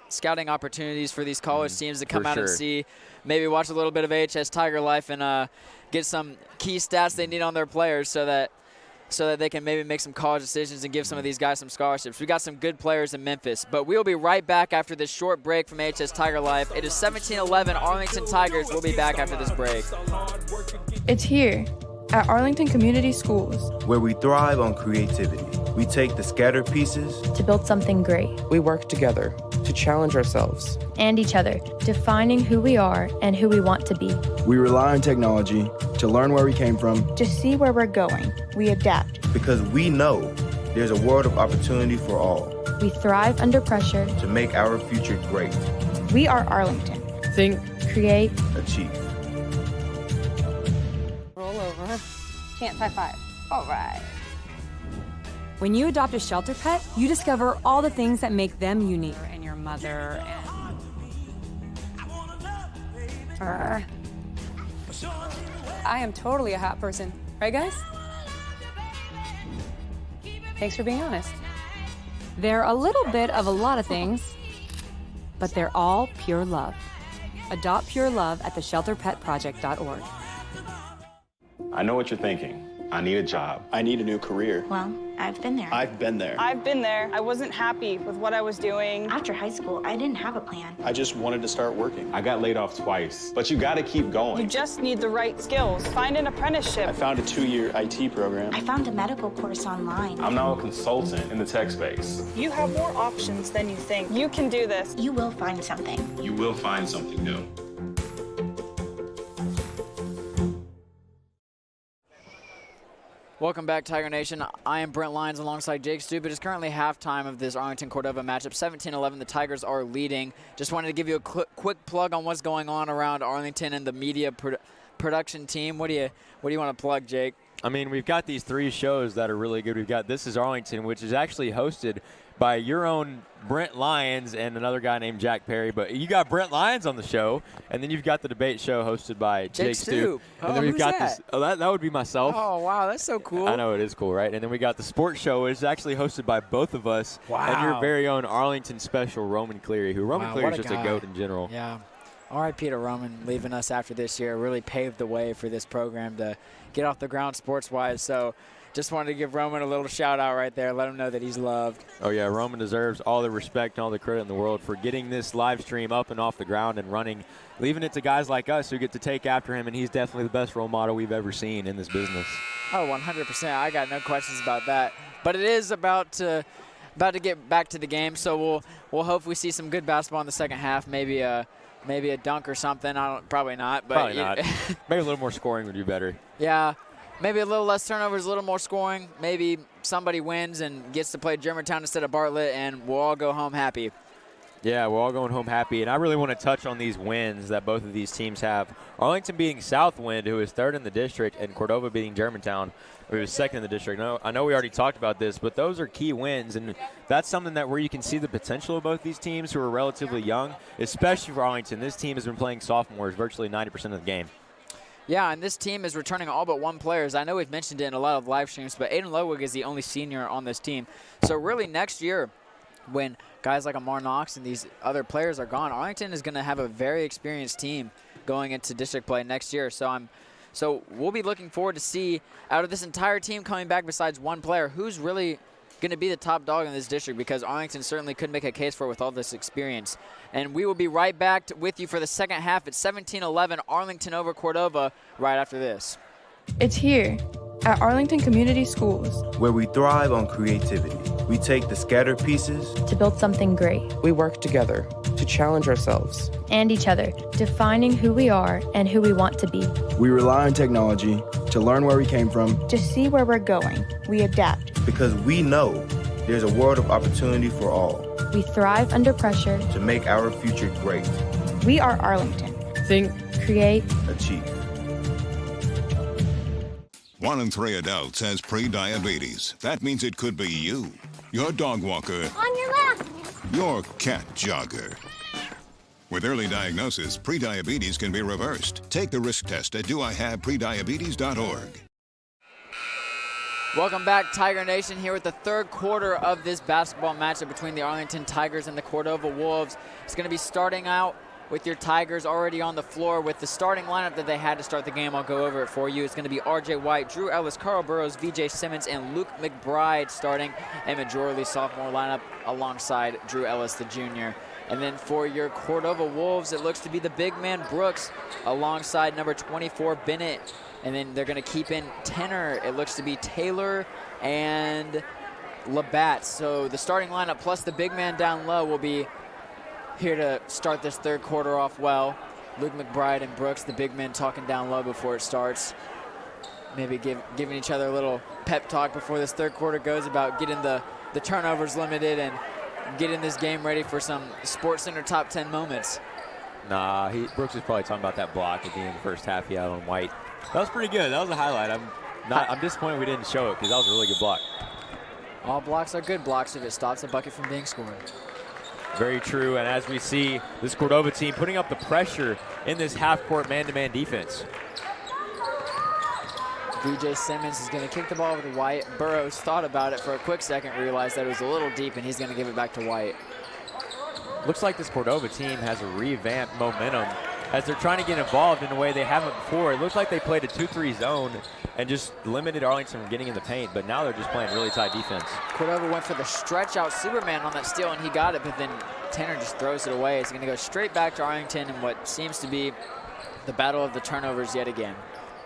opportunities for these college teams to come out and see. Maybe watch a little bit of AHS Tiger Life and get some key stats they need on their players so that they can maybe make some college decisions and give some of these guys some scholarships. We got some good players in Memphis, but we'll be right back after this short break from AHS Tiger Life. It is 17-11 Arlington Tigers. We'll be back after this break. It's here at Arlington Community Schools, where we thrive on creativity. We take the scattered pieces to build something great. We work together to challenge ourselves and each other, defining who we are and who we want to be. We rely on technology to learn where we came from, to see where we're going. We adapt because we know there's a world of opportunity for all. We thrive under pressure to make our future great. We are Arlington. Think, create, achieve. Roll over. Chance high 5. All right. When you adopt a shelter pet, you discover all the things that make them unique. And your mother I am totally a hat person. Right, guys? Thanks for being honest. They're a little bit of a lot of things, but they're all pure love. Adopt pure love at theshelterpetproject.org. I know what you're thinking. I need a job. I need a new career. Well, I've been there. I've been there. I've been there. I wasn't happy with what I was doing. After high school, I didn't have a plan. I just wanted to start working. I got laid off twice, but you gotta keep going. You just need the right skills. Find an apprenticeship. I found a 2-year IT program. I found a medical course online. I'm now a consultant in the tech space. You have more options than you think. You can do this. You will find something. You will find something new. Welcome back, Tiger Nation. I am Brent Lyons alongside Jake Stube. It is currently halftime of this Arlington-Cordova matchup. 17-11, the Tigers are leading. Just wanted to give you a quick plug on what's going on around Arlington and the media production team. What do you want to plug, Jake? I mean, we've got these 3 shows that are really good. We've got This is Arlington, which is actually hosted by your own Brent Lyons and another guy named Jack Perry. But you got Brent Lyons on the show, and then you've got the debate show hosted by Jake Stube. Oh, and then we've who's got that? this. Oh, that would be myself. Oh, wow, that's so cool. I know, it is cool, right? And then we got the sports show, which is actually hosted by both of us. Wow. And your very own Arlington special, Roman Cleary, who Roman Cleary is just a goat in general. Yeah. R.I.P. to Roman leaving us after this year. Really paved the way for this program to get off the ground sports-wise. So just wanted to give Roman a little shout-out right there. Let him know that he's loved. Oh, yeah, Roman deserves all the respect and all the credit in the world for getting this live stream up and off the ground and running, leaving it to guys like us who get to take after him, and he's definitely the best role model we've ever seen in this business. Oh, 100%. I got no questions about that. But it is about to get back to the game, so we'll hopefully see some good basketball in the second half, maybe a dunk or something. Probably not. But probably not. Maybe a little more scoring would be better. Yeah. Maybe a little less turnovers, a little more scoring. Maybe somebody wins and gets to play Germantown instead of Bartlett, and we'll all go home happy. Yeah, we're all going home happy. And I really want to touch on these wins that both of these teams have. Arlington beating Southwind, who is 3rd in the district, and Cordova beating Germantown, who is 2nd in the district. I know we already talked about this, but those are key wins, and that's something that where you can see the potential of both these teams who are relatively young, especially for Arlington. This team has been playing sophomores virtually 90% of the game. Yeah, and this team is returning all but 1 player. I know we've mentioned it in a lot of live streams, but Aiden Lowig is the only senior on this team. So really next year, when guys like Amar Knox and these other players are gone, Arlington is going to have a very experienced team going into district play next year. So we'll be looking forward to see out of this entire team coming back besides 1 player, who's really going to be the top dog in this district, because Arlington certainly could make a case for it with all this experience. And we will be right back with you for the second half at 17-11, Arlington over Cordova, right after this. It's here at Arlington Community Schools, where we thrive on creativity. We take the scattered pieces to build something great. We work together to challenge ourselves and each other, defining who we are and who we want to be. We rely on technology to learn where we came from, to see where we're going. We adapt because we know there's a world of opportunity for all. We thrive under pressure to make our future great. We are Arlington. Think, create, achieve. 1 in 3 adults has pre-diabetes. That means it could be you, your dog walker, On your left. your cat jogger. With early diagnosis, pre-diabetes can be reversed. Take the risk test at doihaveprediabetes.org. Welcome back, Tiger Nation, here with the 3rd quarter of this basketball matchup between the Arlington Tigers and the Cordova Wolves. It's going to be starting out with your Tigers already on the floor with the starting lineup that they had to start the game. I'll go over it for you. It's going to be R.J. White, Drew Ellis, Carl Burrows, V.J. Simmons, and Luke McBride starting a majorly sophomore lineup alongside Drew Ellis, the junior. And then for your Cordova Wolves, it looks to be the big man Brooks alongside number 24, Bennett. And then they're going to keep in Tenor. It looks to be Taylor and Labatt. So the starting lineup plus the big man down low will be here to start this 3rd quarter off well. Luke McBride and Brooks, the big men, talking down low before it starts. Maybe giving each other a little pep talk before this 3rd quarter goes about getting the turnovers limited and getting this game ready for some SportsCenter top 10 moments. Nah, Brooks is probably talking about that block at the end of the first half he had on White. That was pretty good. That was a highlight. I'm disappointed we didn't show it because that was a really good block. All blocks are good blocks if it stops a bucket from being scored. Very true, and as we see, this Cordova team putting up the pressure in this half-court man-to-man defense. V.J. Simmons is going to kick the ball over to White. Burrows thought about it for a quick second, realized that it was a little deep, and he's going to give it back to White. Looks like this Cordova team has a revamped momentum as they're trying to get involved in a way they haven't before. It looks like they played a 2-3 zone and just limited Arlington from getting in the paint, but now they're just playing really tight defense. Cordova went for the stretch out Superman on that steal, and he got it, but then Tanner just throws it away. It's going to go straight back to Arlington in what seems to be the battle of the turnovers yet again.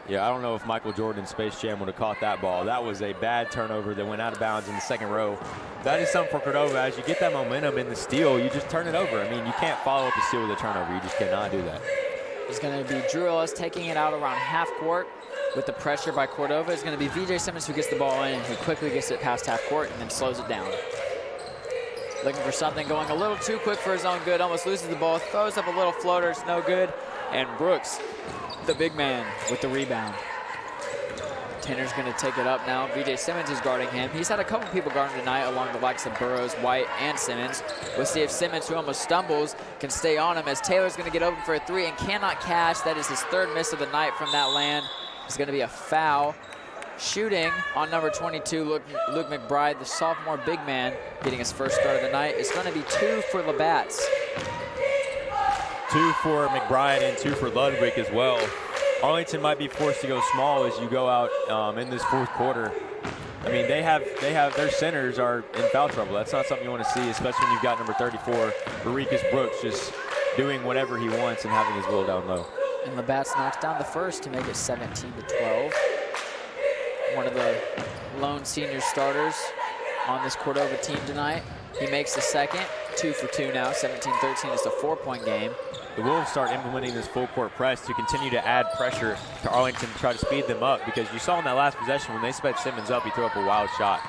Yeah, I don't know if Michael Jordan Space Jam would have caught that ball. That was a bad turnover that went out of bounds in the second row. That is something for Cordova. As you get that momentum in the steal, you just turn it over. I mean, you can't follow up a steal with a turnover. You just cannot do that. It's going to be Drew Ellis taking it out around half court with the pressure by Cordova. It's going to be VJ Simmons who gets the ball in and who quickly gets it past half court and then slows it down. Looking for something, going a little too quick for his own good, almost loses the ball, throws up a little floater, it's no good. And Brooks, the big man, with the rebound. Tanner's going to take it up now. VJ Simmons is guarding him. He's had a couple people guarding tonight along the likes of Burrows, White, and Simmons. We'll see if Simmons, who almost stumbles, can stay on him as Taylor's going to get open for a three and cannot cash. That is his third miss of the night from that land. It's going to be a foul. Shooting on number 22, Luke McBride, the sophomore big man, getting his first start of the night. It's going to be 2 for Labatt's. 2 for McBride and 2 for Ludwig as well. Arlington might be forced to go small as you go out in this fourth quarter. I mean, they have their centers are in foul trouble. That's not something you want to see, especially when you've got number 34, Baricus Brooks, just doing whatever he wants and having his will down low. And Labatt's knocks down the first to make it 17-12. One of the lone senior starters on this Cordova team tonight. He makes the second, 2 for 2 now, 17-13. It's a 4-point game. The Wolves start implementing this full court press to continue to add pressure to Arlington to try to speed them up, because you saw in that last possession when they sped Simmons up, he threw up a wild shot.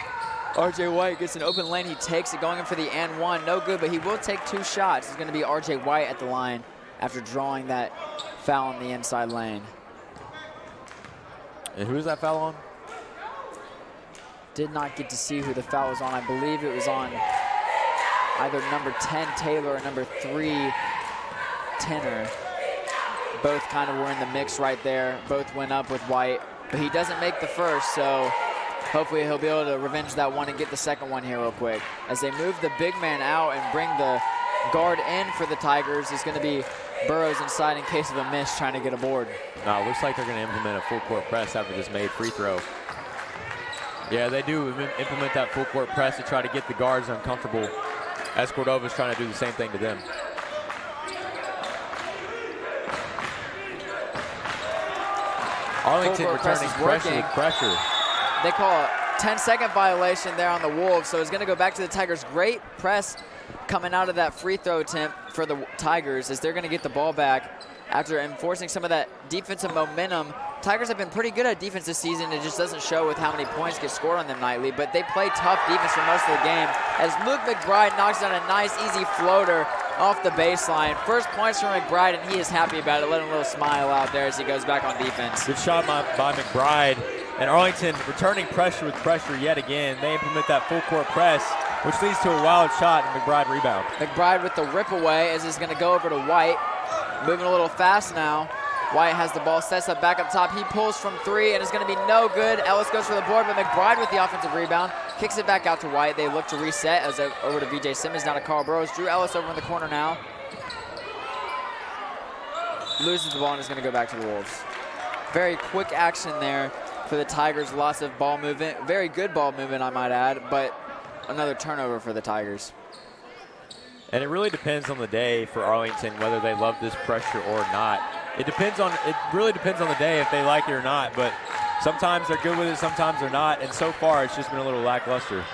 RJ White gets an open lane. He takes it, going in for the and one. No good, but he will take 2 shots. It's going to be RJ White at the line after drawing that foul in the inside lane. And who is that foul on? Did not get to see who the foul was on. I believe it was on either number 10, Taylor, or number 3, Tenor. Both kind of were in the mix right there. Both went up with White, but he doesn't make the first, so hopefully he'll be able to revenge that one and get the second one here real quick. As they move the big man out and bring the guard in for the Tigers, it's going to be Burrows inside in case of a miss trying to get a board. No, it looks like they're going to implement a full court press after this made free throw. Yeah, they do implement that full court press to try to get the guards uncomfortable, as Cordova's trying to do the same thing to them. Arlington returning pressure with pressure. They call a 10-second violation there on the Wolves, so it's going to go back to the Tigers. Great press coming out of that free throw attempt for the Tigers as they're going to get the ball back after enforcing some of that defensive momentum. Tigers have been pretty good at defense this season. It just doesn't show with how many points get scored on them nightly, but they play tough defense for most of the game as Luke McBride knocks down a nice, easy floater off the baseline. First points from McBride, and he is happy about it, letting a little smile out there as he goes back on defense. Good shot by McBride. And Arlington returning pressure with pressure yet again. They implement that full court press, which leads to a wild shot, and McBride rebound. McBride with the rip away as he's going to go over to White. Moving a little fast now. White has the ball, sets up back up top. He pulls from 3, and it's going to be no good. Ellis goes for the board, but McBride with the offensive rebound. Kicks it back out to White. They look to reset as over to VJ Simmons, down to Carl Burrows. Drew Ellis over in the corner now. Loses the ball and is going to go back to the Wolves. Very quick action there for the Tigers. Lots of ball movement. Very good ball movement, I might add, but another turnover for the Tigers. And it really depends on the day for Arlington whether they love this pressure or not. It really depends on the day if they like it or not, but sometimes they're good with it, sometimes they're not, and so far it's just been a little lackluster.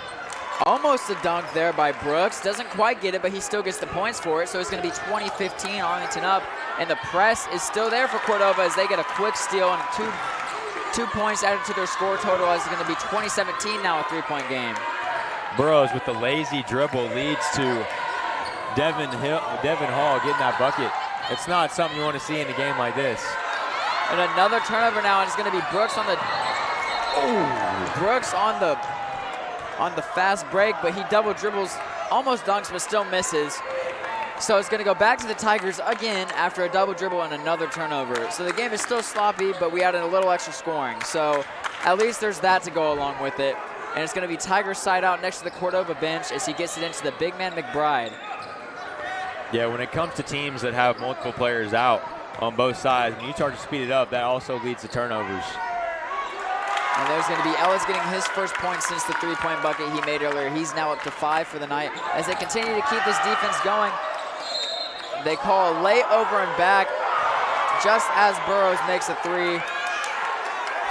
Almost a dunk there by Brooks. Doesn't quite get it, but he still gets the points for it, so it's going to be 20-15, Arlington up, and the press is still there for Cordova as they get a quick steal and two points added to their score total as it's going to be 20-17 now, a 3-point game. Burrows with the lazy dribble leads to Devin Hall getting that bucket. It's not something you want to see in a game like this. And another turnover now, and it's going to be Brooks on the fast break, but he double dribbles, almost dunks, but still misses. So it's going to go back to the Tigers again after a double dribble and another turnover. So the game is still sloppy, but we added a little extra scoring. So at least there's that to go along with it. And it's going to be Tigers side out next to the Cordova bench as he gets it into the big man McBride. Yeah, when it comes to teams that have multiple players out on both sides, when you start to speed it up, that also leads to turnovers. And there's going to be Ellis getting his first point since the three-point bucket he made earlier. He's now up to 5 for the night. As they continue to keep this defense going, they call a lay over and back just as Burrows makes a three.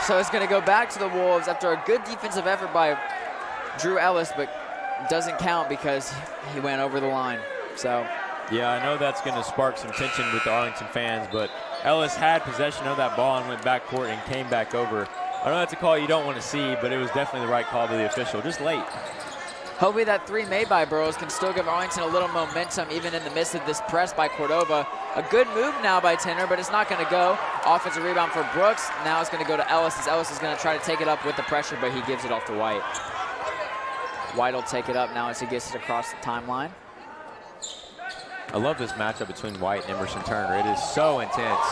So it's going to go back to the Wolves after a good defensive effort by Drew Ellis, but doesn't count because he went over the line. So, yeah, I know that's going to spark some tension with the Arlington fans, but Ellis had possession of that ball and went backcourt and came back over. I know that's a call you don't want to see, but it was definitely the right call by the official, just late. Hopefully that three made by Burrows can still give Arlington a little momentum even in the midst of this press by Cordova. A good move now by Tenor, but it's not going to go. Offensive rebound for Brooks. Now it's going to go to Ellis, as Ellis is going to try to take it up with the pressure, but he gives it off to White. White will take it up now as he gets it across the timeline. I love this matchup between White and Emerson Turner. It is so intense.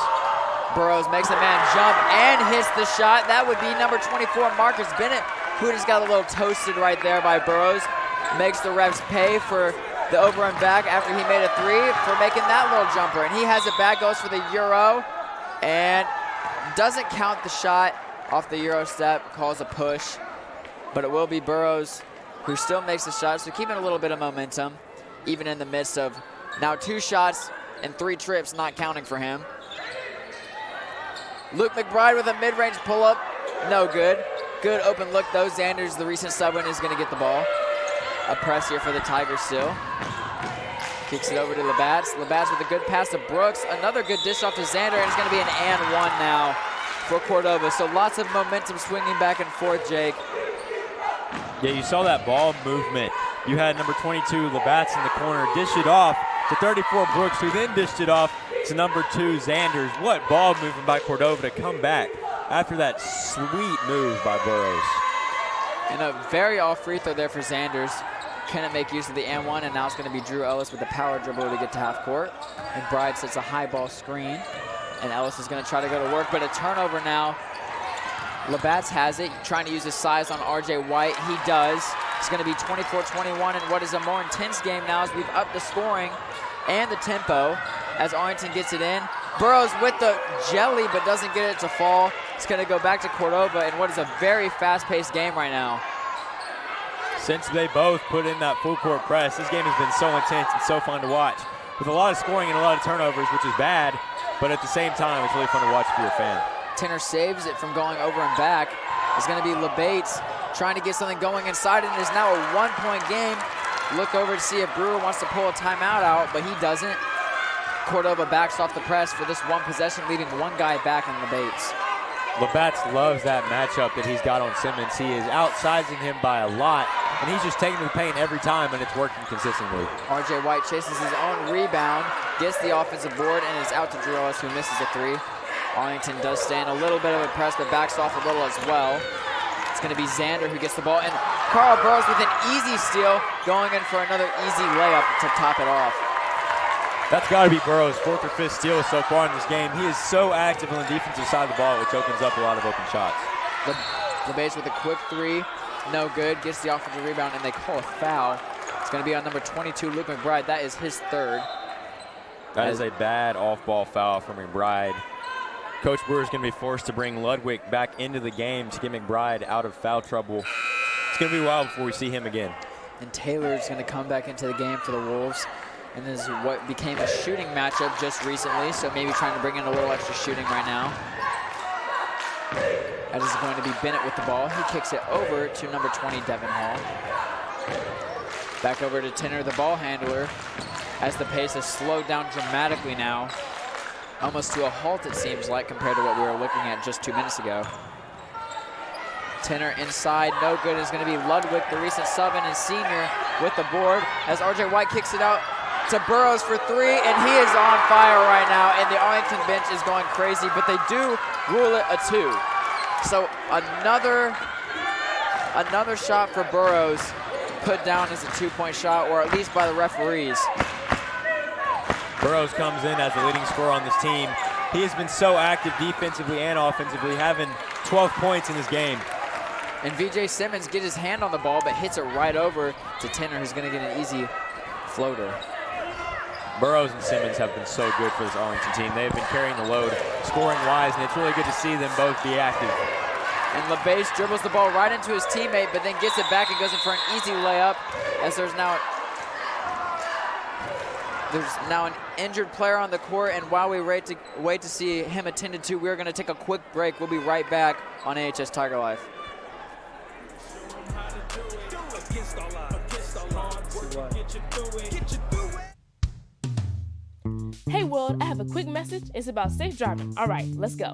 Burrows makes a man jump and hits the shot. That would be number 24, Marcus Bennett, who just got a little toasted right there by Burrows. Makes the refs pay for the over and back after he made a three for making that little jumper. And he has it back, goes for the Euro, and doesn't count the shot off the Euro step, calls a push. But it will be Burrows who still makes the shot, so keeping a little bit of momentum, even in the midst of now 2 shots and 3 trips not counting for him. Luke McBride with a mid-range pull-up, no good. Good open look though. Xanders, the recent sub-win, is going to get the ball. A press here for the Tigers still. Kicks it over to Labatt's. Labatt's with a good pass to Brooks. Another good dish off to Xander, and it's going to be an and one now for Cordova. So lots of momentum swinging back and forth, Jake. Yeah, you saw that ball movement. You had number 22, Labatt's in the corner, dish it off to 34, Brooks, who then dished it off to number 2, Xanders. What ball movement by Cordova to come back after that sweet move by Burrows. And a very off free throw there for Xanders. Couldn't make use of the and one, and now it's going to be Drew Ellis with the power dribble to get to half court. And Bride sets a high ball screen, and Ellis is going to try to go to work, but a turnover now. Labatt's has it, trying to use his size on RJ White. He does. It's going to be 24-21 in what is a more intense game now as we've upped the scoring and the tempo as Arlington gets it in. Burrows with the jelly, but doesn't get it to fall. It's going to go back to Cordova in what is a very fast-paced game right now. Since they both put in that full court press, this game has been so intense and so fun to watch. With a lot of scoring and a lot of turnovers, which is bad, but at the same time, it's really fun to watch if you're a fan. Tenor saves it from going over and back. It's going to be LeBates trying to get something going inside, and it is now a one-point game. Look over to see if Brewer wants to pull a timeout out, but he doesn't. Cordova backs off the press for this one possession, leaving one guy back on LeBates. Labatt's loves that matchup that he's got on Simmons. He is outsizing him by a lot, and he's just taking the paint every time, and it's working consistently. RJ White chases his own rebound, gets the offensive board, and is out to Drew Ellis, who misses a three. Arlington does stand a little bit of a press, but backs off a little as well. It's going to be Xander who gets the ball, and Carl Burrows with an easy steal, going in for another easy layup to top it off. That's got to be Burrows' 4th or 5th steal so far in this game. He is so active on the defensive side of the ball, which opens up a lot of open shots. LeBates with a quick three, no good, gets the offensive rebound, and they call a foul. It's going to be on number 22, Luke McBride. That is his 3rd. That is a bad off-ball foul from McBride. Coach Brewer is going to be forced to bring Ludwig back into the game to get McBride out of foul trouble. It's going to be a while before we see him again. And Taylor's going to come back into the game for the Wolves. And this is what became a shooting matchup just recently, so maybe trying to bring in a little extra shooting right now. That is going to be Bennett with the ball. He kicks it over to number 20, Devin Hall. Back over to Tenor, the ball handler, as the pace has slowed down dramatically now. Almost to a halt, it seems like, compared to what we were looking at just 2 minutes ago. Tenor inside, no good. Is going to be Ludwig, the recent sub-in and senior, with the board as RJ White kicks it out to Burrows for three, and he is on fire right now, and the Arlington bench is going crazy, but they do rule it a 2. So another shot for Burrows put down as a 2-point shot, or at least by the referees. Burrows comes in as the leading scorer on this team. He has been so active defensively and offensively, having 12 points in this game. And VJ Simmons gets his hand on the ball, but hits it right over to Tenor, who's going to get an easy floater. Burrows and Simmons have been so good for this Arlington team. They have been carrying the load scoring-wise, and it's really good to see them both be active. And LeBase dribbles the ball right into his teammate, but then gets it back and goes in for an easy layup, as there's now an injured player on the court, and while we wait to see him attended to, we're going to take a quick break. We'll be right back on AHS Tiger Life. Hey world, I have a quick message. It's about safe driving. All right, let's go.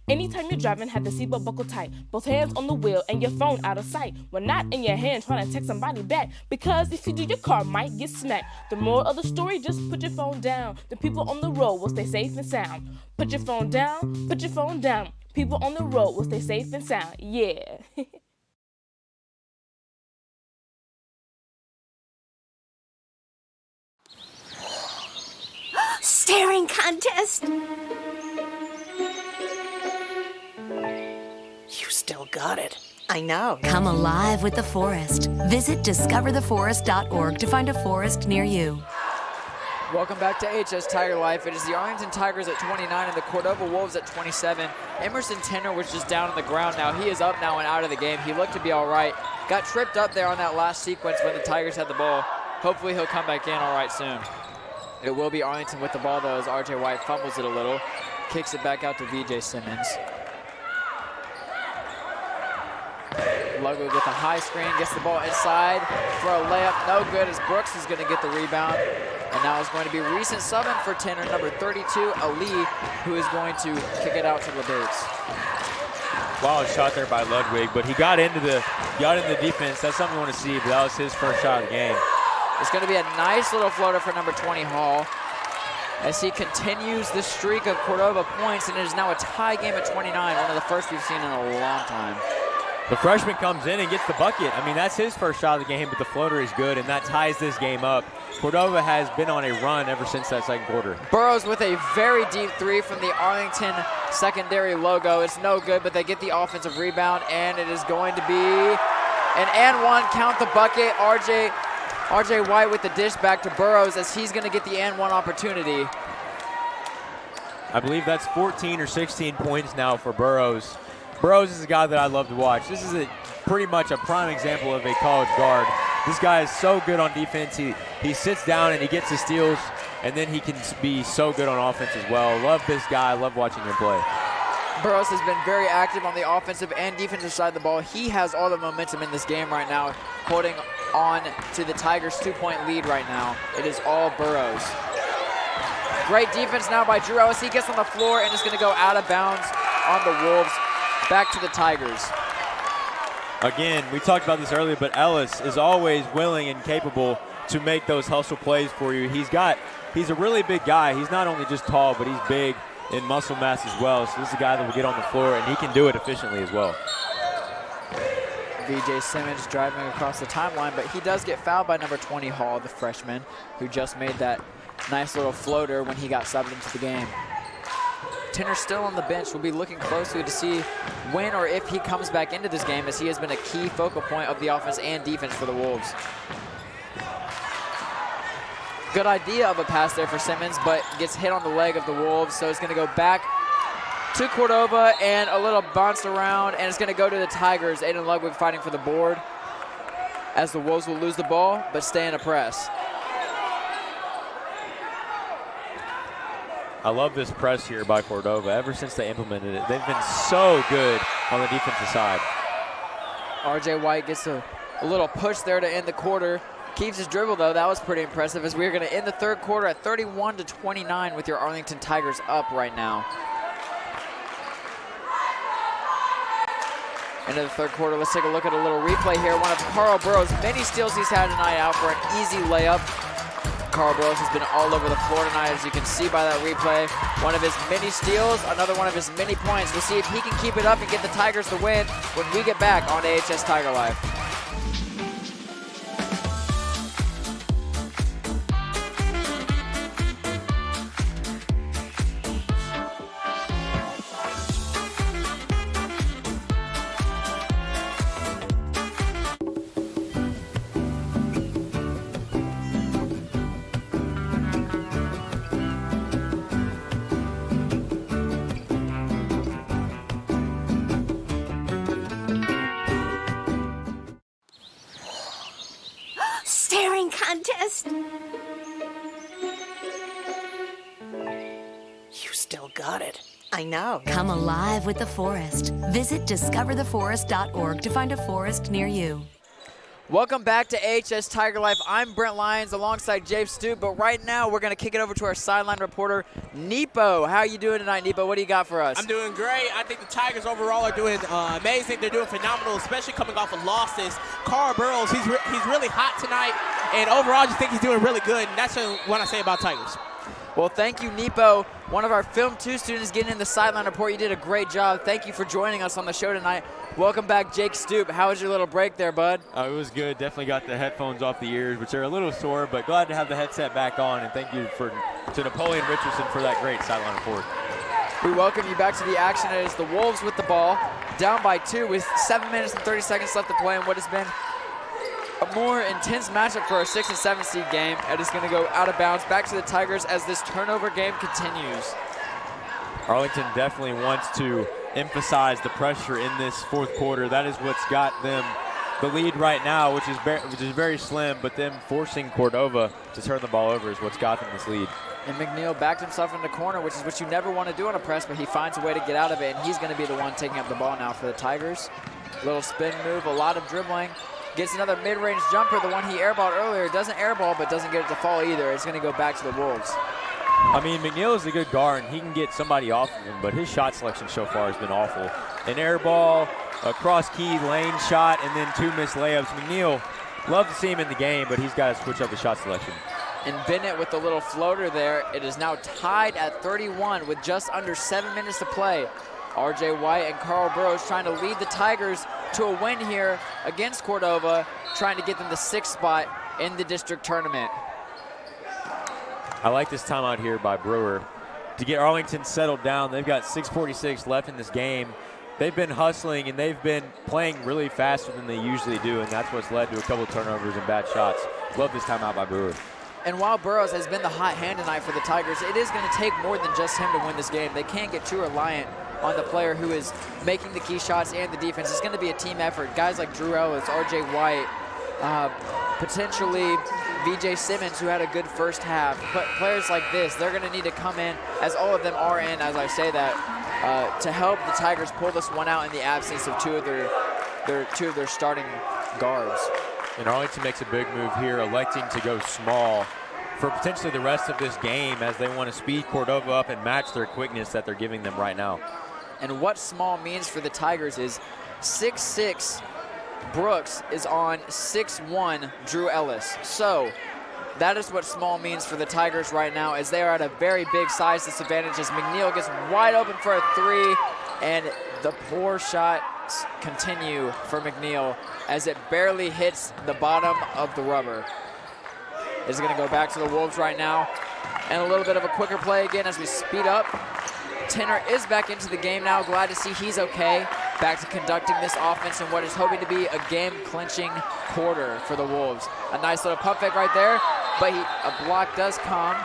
Anytime you're driving, have the seatbelt buckled tight, both hands on the wheel and your phone out of sight. When not in your hand trying to text somebody back, because if you do, your car might get smacked. The moral of the story, just put your phone down. The people on the road will stay safe and sound. Put your phone down, put your phone down. People on the road will stay safe and sound. Yeah. Staring contest. You still got it. I know. Come alive with the forest. Visit discovertheforest.org to find a forest near you. Welcome back to AHS Tiger Life. It is the Arlington Tigers at 29 and the Cordova Wolves at 27. Emerson Tenner was just down on the ground now. He is up now and out of the game. He looked to be all right. Got tripped up there on that last sequence when the Tigers had the ball. Hopefully he'll come back in all right soon. It will be Arlington with the ball though, as RJ White fumbles it a little. Kicks it back out to VJ Simmons. Logo with a high screen, gets the ball inside for a layup, no good, as Brooks is going to get the rebound. And now it's going to be recent subbing for Tenner, number 32, Ali, who is going to kick it out to LeBates. Wild shot there by Ludwig, but he got into the defense. That's something you want to see, but that was his first shot of the game. It's going to be a nice little floater for number 20, Hall, as he continues the streak of Cordova points, and it is now a tie game at 29, one of the first we've seen in a long time. The freshman comes in and gets the bucket. I mean, that's his first shot of the game, but the floater is good, and that ties this game up. Cordova has been on a run ever since that second quarter. Burrows with a very deep three from the Arlington secondary logo. It's no good, but they get the offensive rebound, and it is going to be an and one. Count the bucket. RJ White with the dish back to Burrows, as he's going to get the and one opportunity. I believe that's 14 or 16 points now for Burrows. Burrows is a guy that I love to watch. This is pretty much a prime example of a college guard. This guy is so good on defense. He sits down and he gets the steals, and then he can be so good on offense as well. Love this guy. I love watching him play. Burrows has been very active on the offensive and defensive side of the ball. He has all the momentum in this game right now, holding on to the Tigers' 2-point lead right now. It is all Burrows. Great defense now by Drew Ellis. He gets on the floor and is going to go out of bounds on the Wolves. Back to the Tigers. Again, we talked about this earlier, but Ellis is always willing and capable to make those hustle plays for you. He's a really big guy. He's not only just tall, but he's big in muscle mass as well. So this is a guy that will get on the floor, and he can do it efficiently as well. VJ Simmons driving across the timeline, but he does get fouled by number 20, Hall, the freshman, who just made that nice little floater when he got subbed into the game. Tenner still on the bench. We'll be looking closely to see when or if he comes back into this game, as he has been a key focal point of the offense and defense for the Wolves. Good idea of a pass there for Simmons, but gets hit on the leg of the Wolves, so it's going to go back to Cordova and a little bounce around, and it's going to go to the Tigers. Aiden Ludwig fighting for the board, as the Wolves will lose the ball but stay in a press. I love this press here by Cordova. Ever since they implemented it, they've been so good on the defensive side. RJ White gets a little push there to end the quarter. Keeps his dribble, though. That was pretty impressive, as we're going to end the third quarter at 31-29 with your Arlington Tigers up right now. Into the third quarter, let's take a look at a little replay here. One of Carl Burrows' many steals he's had tonight out for an easy layup. Carl Burrows has been all over the floor tonight, as you can see by that replay. One of his many steals, another one of his many points. We'll see if he can keep it up and get the Tigers the win when we get back on AHS Tiger Life. Staring contest. You still got it. I know. Come alive with the forest. Visit discovertheforest.org to find a forest near you. Welcome back to AHS Tiger Life. I'm Brent Lyons alongside Jabe Stoop, but right now we're going to kick it over to our sideline reporter, Nepo. How are you doing tonight, Nepo? What do you got for us? I'm doing great. I think the Tigers overall are doing amazing. They're doing phenomenal, especially coming off of losses. Carl Burrows, he's really hot tonight, and overall I just think he's doing really good, and that's what I say about Tigers. Well, thank you, Nepo, one of our Film 2 students getting in the sideline report. You did a great job. Thank you for joining us on the show tonight. Welcome back, Jake Stoop. How was your little break there, bud? It was good. Definitely got the headphones off the ears, which are a little sore, but glad to have the headset back on, and thank you to Napoleon Richardson for that great sideline report. We welcome you back to the action. It is the Wolves with the ball, down by 2 with 7 minutes and 30 seconds left to play in what has been a more intense matchup for our 6 and 7 seed game. It is going to go out of bounds back to the Tigers as this turnover game continues. Arlington definitely wants to emphasize the pressure in this fourth quarter. That is what's got them the lead right now, which is very slim, but them forcing Cordova to turn the ball over is what's got them this lead. And McNeil backed himself in the corner, which is what you never want to do on a press, but he finds a way to get out of it, and he's going to be the one taking up the ball now for the Tigers. Little spin move, a lot of dribbling. Gets another mid-range jumper, the one he airballed earlier. Doesn't airball, but doesn't get it to fall either. It's going to go back to the Wolves. I mean, McNeil is a good guard, and he can get somebody off of him, but his shot selection so far has been awful. An air ball, a cross-key lane shot, and then 2 missed layups. McNeil, love to see him in the game, but he's got to switch up his shot selection. And Bennett with the little floater there. It is now tied at 31 with just under 7 minutes to play. RJ White and Carl Burrows trying to lead the Tigers to a win here against Cordova, trying to get them the 6th spot in the district tournament. I like this timeout here by Brewer to get Arlington settled down. They've got 6:46 left in this game. They've been hustling, and they've been playing really faster than they usually do, and that's what's led to a couple turnovers and bad shots. Love this timeout by Brewer. And while Burrows has been the hot hand tonight for the Tigers, it is going to take more than just him to win this game. They can't get too reliant on the player who is making the key shots and the defense. It's going to be a team effort. Guys like Drew Ellis, RJ White, potentially VJ Simmons, who had a good first half. But players like this, they're going to need to come in, as all of them are in, as I say that, to help the Tigers pull this one out in the absence of two of their starting guards. And Arlington makes a big move here, electing to go small for potentially the rest of this game as they want to speed Cordova up and match their quickness that they're giving them right now. And what small means for the Tigers is 6'6" Brooks is on 6'1" Drew Ellis. So that is what small means for the Tigers right now, as they are at a very big size disadvantage as McNeil gets wide open for a 3, and the poor shots continue for McNeil as it barely hits the bottom of the rubber. It's going to go back to the Wolves right now, and a little bit of a quicker play again as we speed up. Tenor is back into the game now. Glad to see he's okay. Back to conducting this offense in what is hoping to be a game-clinching quarter for the Wolves. A nice little pump fake right there, but a block does come.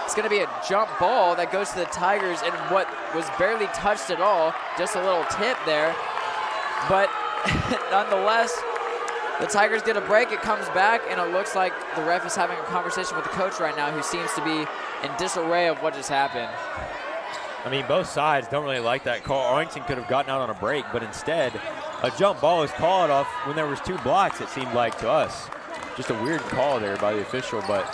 It's going to be a jump ball that goes to the Tigers in what was barely touched at all. Just a little tip there. But nonetheless, the Tigers get a break. It comes back, and it looks like the ref is having a conversation with the coach right now, who seems to be in disarray of what just happened. I mean, both sides don't really like that call. Arlington could have gotten out on a break, but instead, a jump ball is called off when there was 2 blocks, it seemed like to us. Just a weird call there by the official, but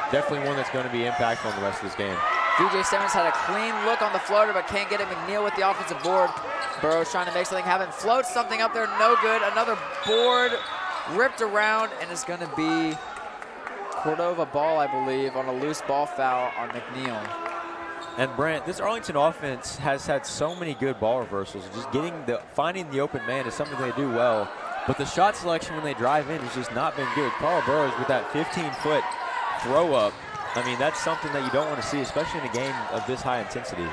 definitely one that's going to be impactful in the rest of this game. VJ Simmons had a clean look on the floater, but can't get it. McNeil with the offensive board. Burrows trying to make something happen. Floats something up there, no good. Another board ripped around, and it's going to be Cordova ball, I believe, on a loose ball foul on McNeil. And Brent, this Arlington offense has had so many good ball reversals. Just finding the open man is something they do well. But the shot selection when they drive in has just not been good. Carl Burrows with that 15-foot throw up. I mean, that's something that you don't want to see, especially in a game of this high intensity.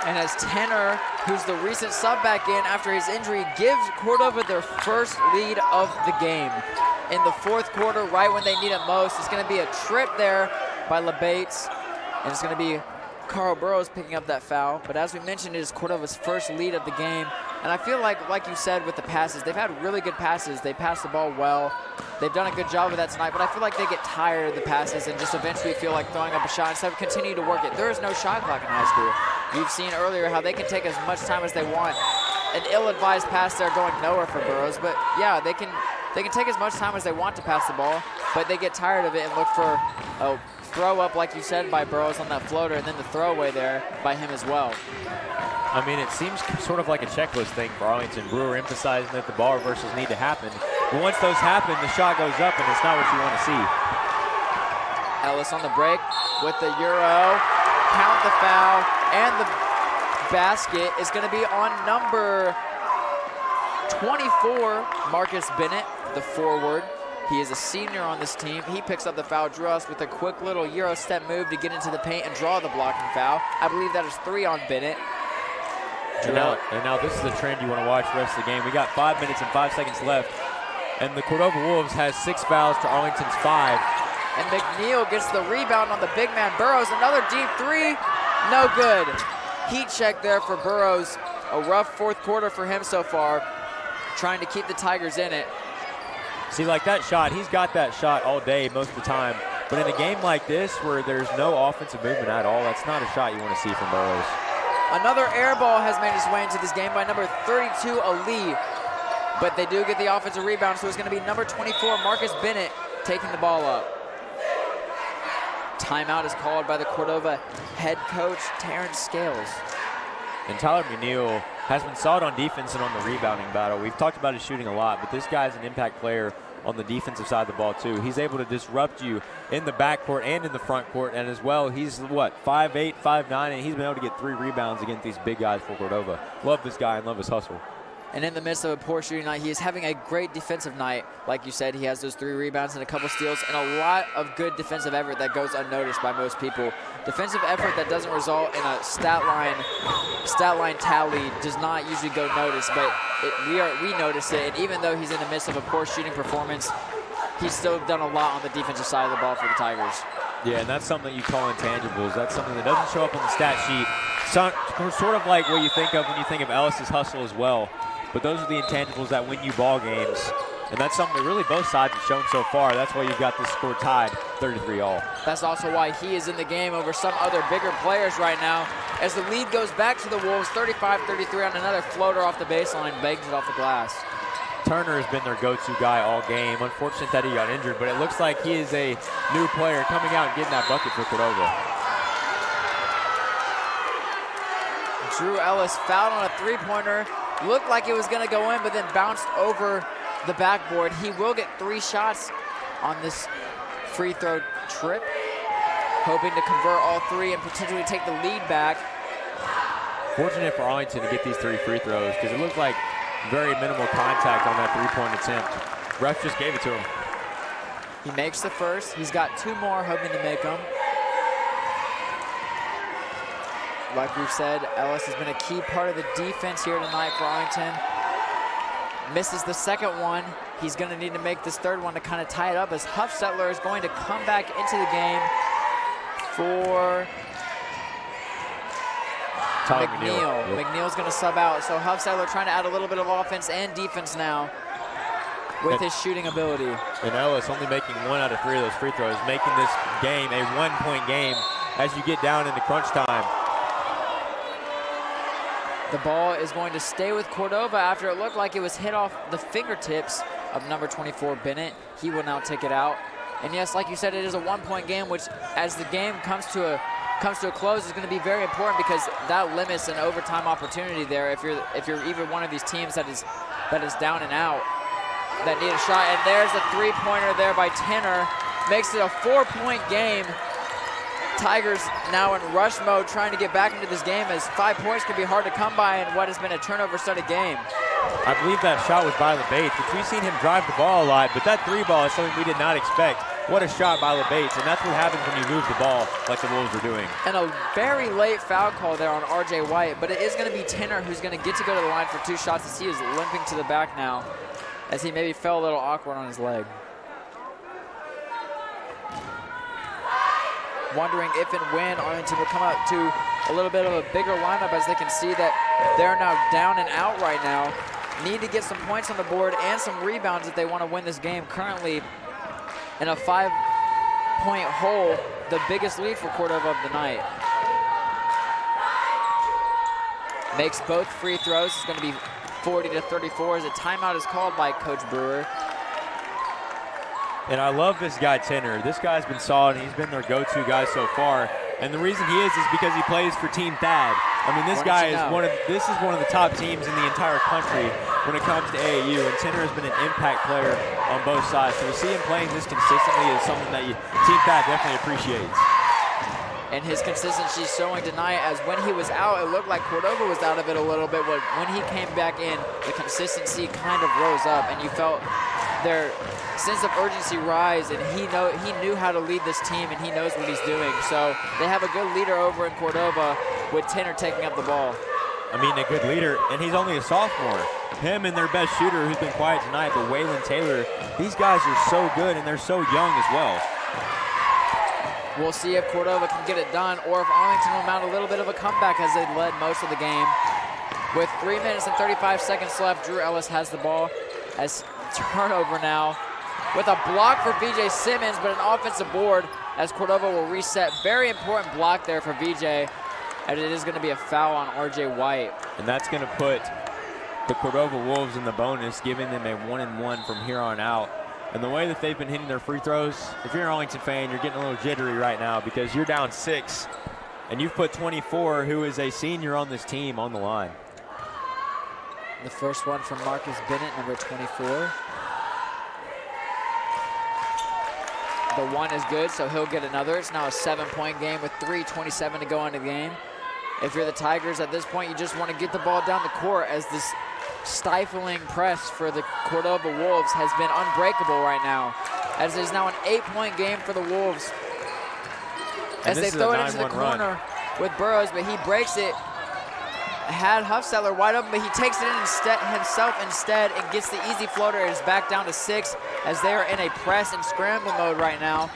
And as Tenor, who's the recent sub back in after his injury, gives Cordova their first lead of the game. In the fourth quarter, right when they need it most, it's going to be a trip there by LeBates. And it's going to be Carl Burrows picking up that foul. But as we mentioned, it is Cordova's first lead of the game. And I feel like you said with the passes, they've had really good passes. They pass the ball well. They've done a good job of that tonight, but I feel like they get tired of the passes and just eventually feel like throwing up a shot instead of continuing to work it. There is no shot clock in high school. You've seen earlier how they can take as much time as they want. An ill-advised pass there going nowhere for Burroughs, but yeah, they can take as much time as they want to pass the ball, but they get tired of it and look for a throw up, like you said, by Burroughs on that floater, and then the throwaway there by him as well. I mean, it seems sort of like a checklist thing for Arlington. Brewer emphasizing that the ball reversals need to happen. But once those happen, the shot goes up, and it's not what you want to see. Ellis on the break with the Euro. Count the foul, and the basket is going to be on number 24, Marcus Bennett, the forward. He is a senior on this team. He picks up the foul. Drew us with a quick little Euro step move to get into the paint and draw the blocking foul. I believe that is 3 on Bennett. And now this is the trend you want to watch the rest of the game. We got 5 minutes and 5 seconds left, and the Cordova Wolves has 6 fouls to Arlington's 5. And McNeil gets the rebound on the big man Burroughs. Another deep 3, no good. Heat check there for Burroughs. A rough fourth quarter for him so far, trying to keep the Tigers in it. See, like that shot, he's got that shot all day most of the time. But in a game like this where there's no offensive movement at all, that's not a shot you want to see from Burroughs. Another air ball has made its way into this game by number 32, Ali. But they do get the offensive rebound, so it's going to be number 24, Marcus Bennett, taking the ball up. Timeout is called by the Cordova head coach, Terrence Scales. And Tyler McNeil has been solid on defense and on the rebounding battle. We've talked about his shooting a lot, but this guy's an impact player on the defensive side of the ball too. He's able to disrupt you in the backcourt and in the front court, and as well, he's what, 5'8", 5'9", and he's been able to get 3 rebounds against these big guys for Cordova. Love this guy and love his hustle. And in the midst of a poor shooting night, he is having a great defensive night. Like you said, he has those 3 rebounds and a couple steals and a lot of good defensive effort that goes unnoticed by most people. Defensive effort that doesn't result in a stat line tally does not usually go noticed, but we notice it. And even though he's in the midst of a poor shooting performance, he's still done a lot on the defensive side of the ball for the Tigers. Yeah, and that's something you call intangibles. That's something that doesn't show up on the stat sheet. Sort of like what you think of when you think of Ellis's hustle as well. But those are the intangibles that win you ball games. And that's something that really both sides have shown so far. That's why you've got this score tied 33-all. That's also why he is in the game over some other bigger players right now. As the lead goes back to the Wolves, 35-33 on another floater off the baseline, bangs it off the glass. Turner has been their go-to guy all game. Unfortunate that he got injured, but it looks like he is a new player coming out and getting that bucket for Cordova. Drew Ellis fouled on a 3-pointer. Looked like it was going to go in, but then bounced over the backboard. He will get 3 shots on this free throw trip, hoping to convert all 3 and potentially take the lead back. Fortunate for Arlington to get these 3 free throws because it looked like very minimal contact on that 3-point attempt. Ref just gave it to him. He makes the first. He's got 2 more, hoping to make them. Like we've said, Ellis has been a key part of the defense here tonight for Arlington. Misses the second one. He's going to need to make this third one to kind of tie it up, as Huffstetler is going to come back into the game for McNeil. McNeil's going to sub out. So Huffstetler trying to add a little bit of offense and defense now with his shooting ability. And Ellis only making 1 out of 3 of those free throws, making this game a 1-point game as you get down into crunch time. The ball is going to stay with Cordova after it looked like it was hit off the fingertips of number 24, Bennett. He will now take it out. And yes, like you said, it is a 1-point game, which as the game comes to a close is going to be very important because that limits an overtime opportunity there if you're either one of these teams that is down and out that need a shot. And there's a 3-pointer there by Tenor. Makes it a 4-point game. Tigers now in rush mode trying to get back into this game, as 5 points can be hard to come by in what has been a turnover-studded game. I believe that shot was by LeBates, which we've seen him drive the ball a lot, but that 3 ball is something we did not expect. What a shot by LeBates, and that's what happens when you move the ball like the Wolves are doing. And a very late foul call there on R.J. White, but it is going to be Tenor who's going to get to go to the line for 2 shots, as he is limping to the back now, as he maybe fell a little awkward on his leg. wondering if and when Arlington will come out to a little bit of a bigger lineup, as they can see that they're now down and out right now. Need to get some points on the board and some rebounds if they want to win this game. Currently in a 5-point hole, the biggest lead for Cordova of the night. Makes both free throws. It's going to be 40-34 as a timeout is called by Coach Brewer. And I love this guy, Tenor. This guy's been solid. He's been their go-to guy so far. And the reason he is because he plays for Team Thad. I mean, this guy is this is one of the top teams in the entire country when it comes to AAU. And Tenor has been an impact player on both sides. So to see him playing this consistently is something that Team Thad definitely appreciates. And his consistency showing tonight, as when he was out, it looked like Cordova was out of it a little bit. But when he came back in, the consistency kind of rose up, and you felt their sense of urgency rise, and he knew how to lead this team, and he knows what he's doing. So they have a good leader over in Cordova with Tenor taking up the ball. I mean, a good leader, and he's only a sophomore. Him and their best shooter, who's been quiet tonight, but Waylon Taylor, these guys are so good, and they're so young as well. We'll see if Cordova can get it done, or if Arlington will mount a little bit of a comeback, as they led most of the game. With 3 minutes and 35 seconds left, Drew Ellis has the ball. As turnover now with a block for VJ Simmons, but an offensive board as Cordova will reset. Very important block there for VJ, and it is going to be a foul on RJ White. And that's going to put the Cordova Wolves in the bonus, giving them a 1-and-1 from here on out. And the way that they've been hitting their free throws, if you're an Arlington fan, you're getting a little jittery right now because you're down 6, and you've put 24, who is a senior on this team, on the line. The first one from Marcus Bennett, number 24. The one is good, so he'll get another. It's now a 7-point game with 3:27 to go into the game. If you're the Tigers at this point, you just want to get the ball down the court, as this stifling press for the Cordova Wolves has been unbreakable right now, as it is now an 8-point game for the Wolves. As they throw it into the corner with Burrows, but he breaks it. Had Huffstetler wide open, but he takes it in himself instead and gets the easy floater. It is back down to 6 as they are in a press and scramble mode right now.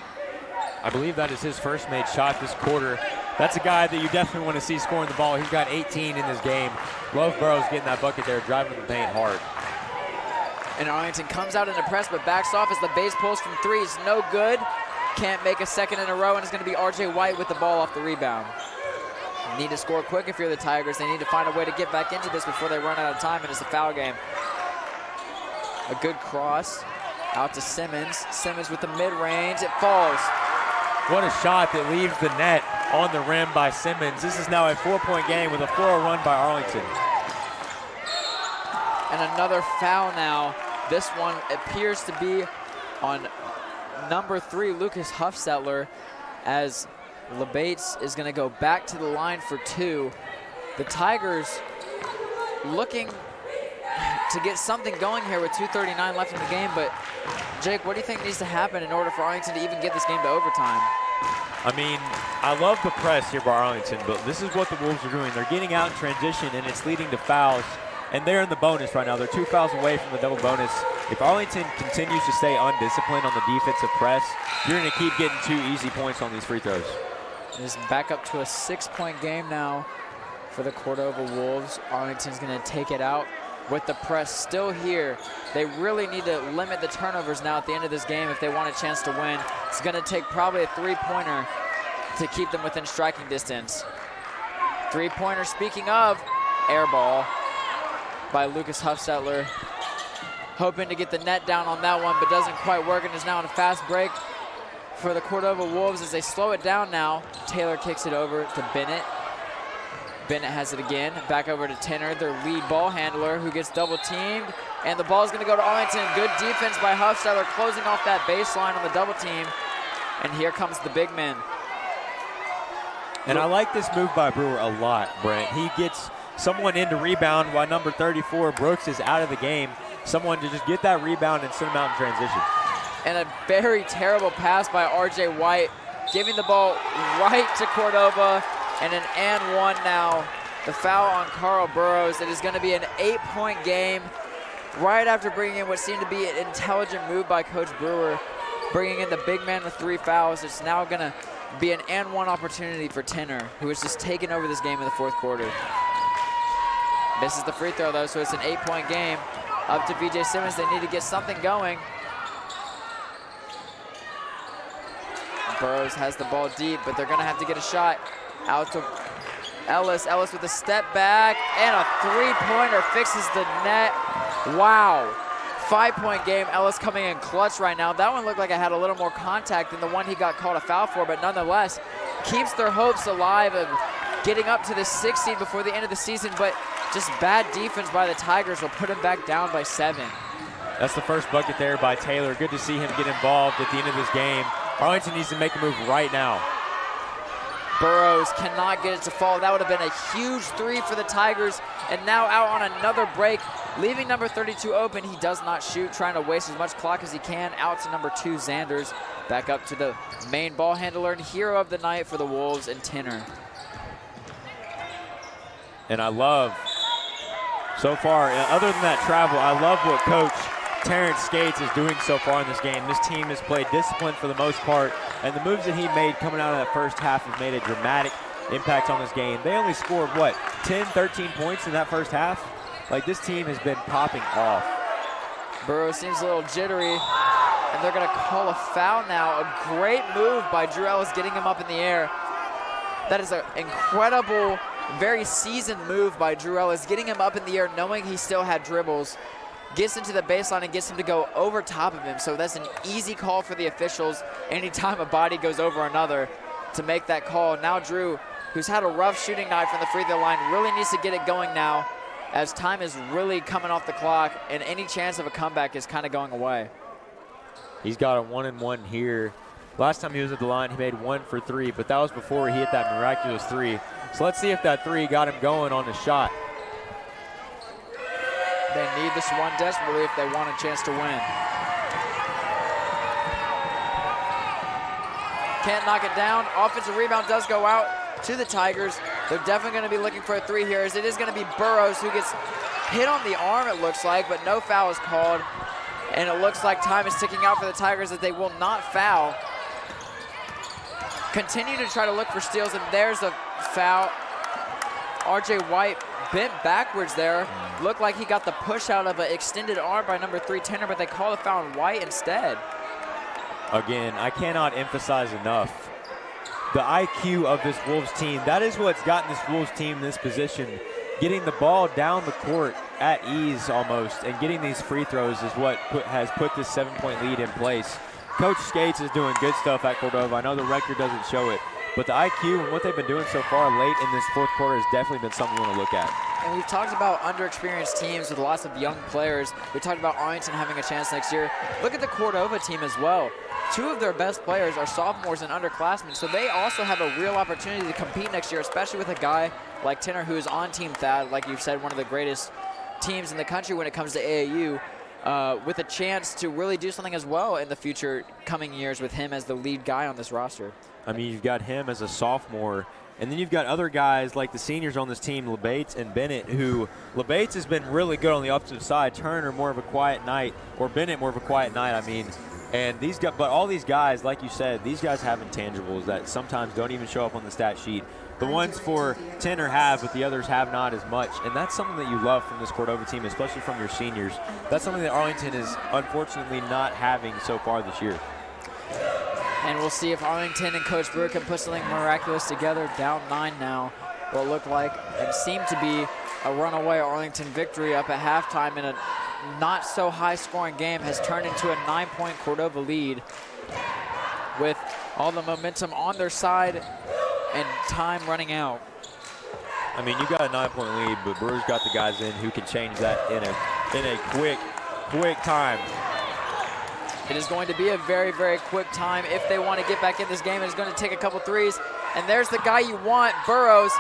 I believe that is his first made shot this quarter. That's a guy that you definitely want to see scoring the ball. He's got 18 in this game. Love Burrows getting that bucket there, driving the paint hard. And Arlington comes out in a press, but backs off as the base pulls from 3 is no good. Can't make a second in a row, and it's going to be RJ White with the ball off the rebound. Need to score quick if you're the Tigers. They need to find a way to get back into this before they run out of time, and it's a foul game. A good cross out to Simmons. Simmons with the mid-range. It falls. What a shot that leaves the net on the rim by Simmons. This is now a 4-point game with a 4-0 run by Arlington. And another foul now. This one appears to be on number 3, Lucas Huffstetler, as LeBates is going to go back to the line for 2. The Tigers looking to get something going here with 2:39 left in the game, but Jake, what do you think needs to happen in order for Arlington to even get this game to overtime? I mean, I love the press here by Arlington, but this is what the Wolves are doing. They're getting out in transition, and it's leading to fouls, and they're in the bonus right now. They're 2 fouls away from the double bonus. If Arlington continues to stay undisciplined on the defensive press, you're going to keep getting 2 easy points on these free throws. It's back up to a 6-point game now for the Cordova Wolves. Arlington's going to take it out with the press still here. They really need to limit the turnovers now at the end of this game if they want a chance to win. It's going to take probably a 3-pointer to keep them within striking distance. 3-pointer, speaking of, air ball by Lucas Huffstetler. Hoping to get the net down on that one, but doesn't quite work, and is now on a fast break for the Cordova Wolves as they slow it down now. Taylor kicks it over to Bennett. Bennett has it again. Back over to Tenor, their lead ball handler, who gets double teamed. And the ball is going to go to Arlington. Good defense by Huffstetler, closing off that baseline on the double team. And here comes the big man. And I like this move by Brewer a lot, Brent. He gets someone in to rebound while number 34, Brooks, is out of the game. Someone to just get that rebound and send him out in transition. And a very terrible pass by RJ White, giving the ball right to Cordova. And an and 1 now. The foul on Carl Burrows. It is going to be an 8-point game right after bringing in what seemed to be an intelligent move by Coach Brewer, bringing in the big man with 3 fouls. It's now going to be an and one opportunity for Tenor, who has just taken over this game in the fourth quarter. Misses the free throw, though, so it's an 8-point game. Up to VJ Simmons. They need to get something going. Burrows has the ball deep, but they're going to have to get a shot. Out to Ellis. Ellis with a step back, and a three-pointer fixes the net. Wow. 5-point game. Ellis coming in clutch right now. That one looked like it had a little more contact than the one he got called a foul for, but nonetheless keeps their hopes alive of getting up to the 6 seed before the end of the season, but just bad defense by the Tigers will put him back down by 7. That's the first bucket there by Taylor. Good to see him get involved at the end of this game. Arlington needs to make a move right now. Burrows cannot get it to fall. That would have been a huge three for the Tigers. And now out on another break, leaving number 32 open. He does not shoot, trying to waste as much clock as he can. Out to number 2, Zanders. Back up to the main ball handler and hero of the night for the Wolves, and Tenor. And I love, so far, other than that travel, I love what Coach Terrence Skates is doing so far in this game. This team has played disciplined for the most part, and the moves that he made coming out of that first half have made a dramatic impact on this game. They only scored, what, 10, 13 points in that first half? Like, this team has been popping off. Burrows seems a little jittery, and they're going to call a foul now. A great move by Drew Ellis, getting him up in the air. That is an incredible, very seasoned move by Drew Ellis, getting him up in the air, knowing he still had dribbles. Gets into the baseline and gets him to go over top of him. So that's an easy call for the officials anytime a body goes over another to make that call. Now Drew, who's had a rough shooting night from the free throw line, really needs to get it going now, as time is really coming off the clock and any chance of a comeback is kind of going away. He's got a 1-and-1 here. Last time he was at the line, he made 1 for 3, but that was before he hit that miraculous 3. So let's see if that 3 got him going on the shot. They need this one desperately if they want a chance to win. Can't knock it down. Offensive rebound does go out to the Tigers. They're definitely going to be looking for a 3 here, as it is going to be Burrows who gets hit on the arm, it looks like, but no foul is called. And it looks like time is ticking out for the Tigers, that they will not foul. Continue to try to look for steals, and there's a foul. RJ White bent backwards there. Looked like he got the push out of an extended arm by number 3, Tenor, but they call a foul on White instead. Again, I cannot emphasize enough the IQ of this Wolves team. That is what's gotten this Wolves team in this position. Getting the ball down the court at ease almost, and getting these free throws is what has put this 7-point lead in place. Coach Skates is doing good stuff at Cordova. I know the record doesn't show it, but the IQ and what they've been doing so far late in this fourth quarter has definitely been something we want to look at. And we've talked about underexperienced teams with lots of young players. We talked about Arlington having a chance next year. Look at the Cordova team as well. 2 of their best players are sophomores and underclassmen, so they also have a real opportunity to compete next year, especially with a guy like Tenor, who is on Team Thad, like you've said, one of the greatest teams in the country when it comes to AAU, with a chance to really do something as well in the future coming years with him as the lead guy on this roster. I mean, you've got him as a sophomore, and then you've got other guys like the seniors on this team, LeBates and Bennett, who LeBates has been really good on the offensive side. Turner more of a quiet night, or Bennett more of a quiet night, I mean. And these guys, but all these guys, like you said, these guys have intangibles that sometimes don't even show up on the stat sheet. The ones for Tenor have, but the others have not as much. And that's something that you love from this Cordova team, especially from your seniors. That's something that Arlington is unfortunately not having so far this year. And we'll see if Arlington and Coach Brewer can put something miraculous together. Down 9 now. What looked like and seemed to be a runaway Arlington victory up at halftime in a not so high scoring game has turned into a 9-point Cordova lead with all the momentum on their side and time running out. I mean, you got a 9-point lead, but Brewer's got the guys in who can change that in a quick time. It is going to be a very, very quick time if they want to get back in this game. It's going to take a couple threes. And there's the guy you want, Burrows.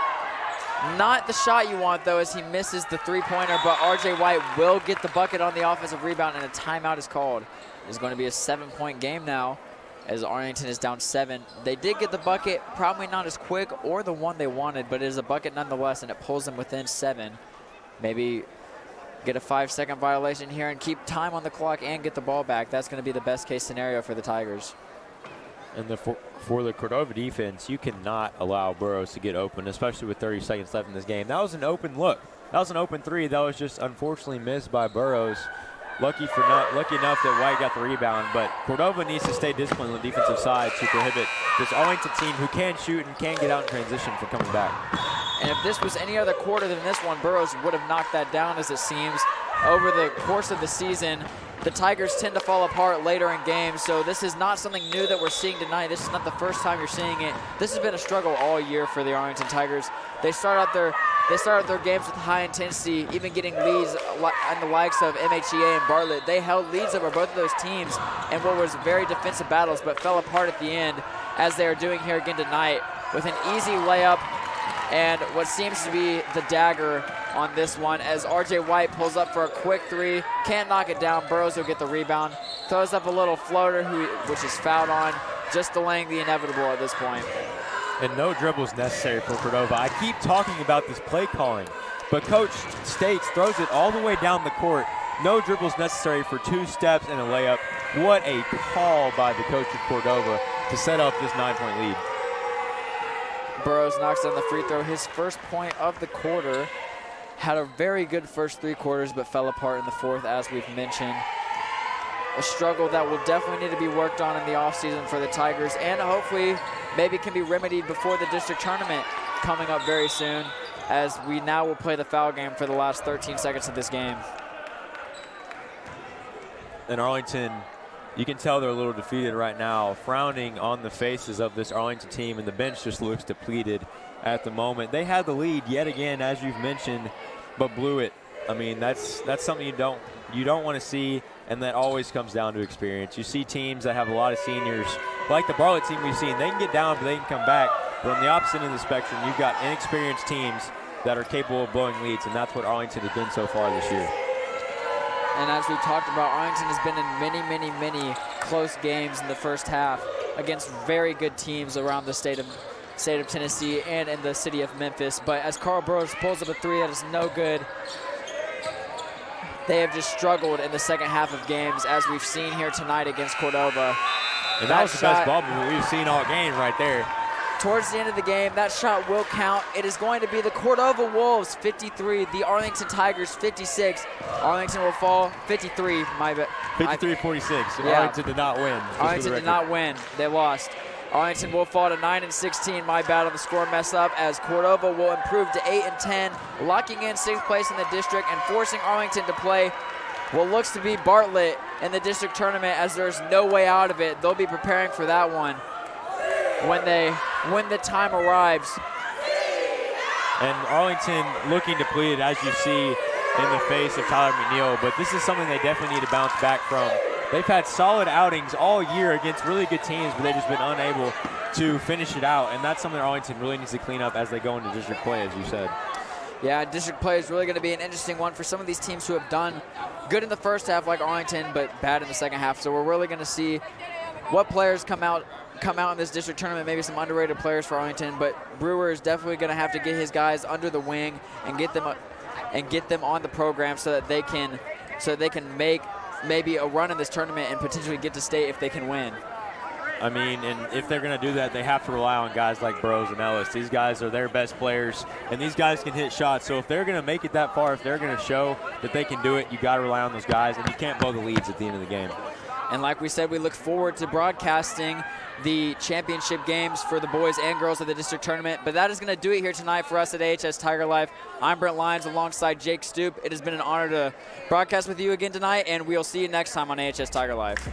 Not the shot you want, though, as he misses the three-pointer, but RJ White will get the bucket on the offensive rebound, and a timeout is called. It's going to be a 7-point game now as Arlington is down 7. They did get the bucket, probably not as quick or the one they wanted, but it is a bucket nonetheless, and it pulls them within 7. Maybe get a 5-second violation here and keep time on the clock and get the ball back. That's going to be the best-case scenario for the Tigers. And for the Cordova defense, you cannot allow Burroughs to get open, especially with 30 seconds left in this game. That was an open look. That was an open three. That was just unfortunately missed by Burroughs. Lucky enough that White got the rebound, but Cordova needs to stay disciplined on the defensive side to prohibit this Arlington team who can shoot and can get out in transition from coming back. And if this was any other quarter than this one, Burroughs would have knocked that down, as it seems. Over the course of the season, the Tigers tend to fall apart later in games, so this is not something new that we're seeing tonight. This is not the first time you're seeing it. This has been a struggle all year for the Arlington Tigers. They start out their games with high intensity, even getting leads on the likes of MHEA and Bartlett. They held leads over both of those teams in what was very defensive battles, but fell apart at the end, as they are doing here again tonight, with an easy layup and what seems to be the dagger on this one, as RJ White pulls up for a quick three, can't knock it down. Burroughs will get the rebound, throws up a little floater, which is fouled on, just delaying the inevitable at this point. And no dribbles necessary for Cordova. I keep talking about this play calling, but Coach States throws it all the way down the court. No dribbles necessary for 2 steps and a layup. What a call by the coach of Cordova to set up this 9-point lead. Burroughs knocks down the free throw, his first point of the quarter. Had a very good first 3 quarters, but fell apart in the fourth, as we've mentioned. A struggle that will definitely need to be worked on in the offseason for the Tigers, and hopefully maybe can be remedied before the district tournament coming up very soon, as we now will play the foul game for the last 13 seconds of this game. And Arlington, you can tell they're a little defeated right now, frowning on the faces of this Arlington team, and the bench just looks depleted at the moment. They had the lead yet again, as you've mentioned, but blew it. I mean, that's something you don't want to see, and that always comes down to experience. You see teams that have a lot of seniors, like the Bartlett team we've seen, they can get down, but they can come back. But on the opposite end of the spectrum, you've got inexperienced teams that are capable of blowing leads, and that's what Arlington has been so far this year. And as we've talked about, Arlington has been in many close games in the first half against very good teams around the state of Tennessee and in the city of Memphis. But as Carl Burroughs pulls up a three, that is no good. They have just struggled in the second half of games, as we've seen here tonight against Cordova. And that was the best ball movement we've seen all game right there. Towards the end of the game, that shot will count. It is going to be the Cordova Wolves 53, the Arlington Tigers 56. Arlington will fall 53, my bad. 53-46. Yeah. Arlington did not win. Arlington did not win. They lost. Arlington will fall to 9-16. My bad on the score mess up, as Cordova will improve to 8-10, locking in 6th place in the district and forcing Arlington to play what looks to be Bartlett in the district tournament, as there's no way out of it. They'll be preparing for that one when the time arrives. And Arlington looking depleted, as you see in the face of Tyler McNeil, but this is something they definitely need to bounce back from. They've had solid outings all year against really good teams, but they've just been unable to finish it out, and that's something Arlington really needs to clean up as they go into district play, as you said. Yeah, district play is really going to be an interesting one for some of these teams who have done good in the first half, like Arlington, but bad in the second half. So we're really going to see what players come out in this district tournament, maybe some underrated players for Arlington, but Brewer is definitely going to have to get his guys under the wing and get them on the program so that they can make maybe a run in this tournament and potentially get to state if they can win. I mean, and if they're going to do that, they have to rely on guys like Burroughs and Ellis. These guys are their best players, and these guys can hit shots. So if they're going to make it that far, if they're going to show that they can do it, you got to rely on those guys, and you can't blow the leads at the end of the game. And like we said, we look forward to broadcasting the championship games for the boys and girls of the district tournament. But that is going to do it here tonight for us at AHS Tiger Life. I'm Brent Lyons alongside Jake Stoop. It has been an honor to broadcast with you again tonight, and we'll see you next time on AHS Tiger Life.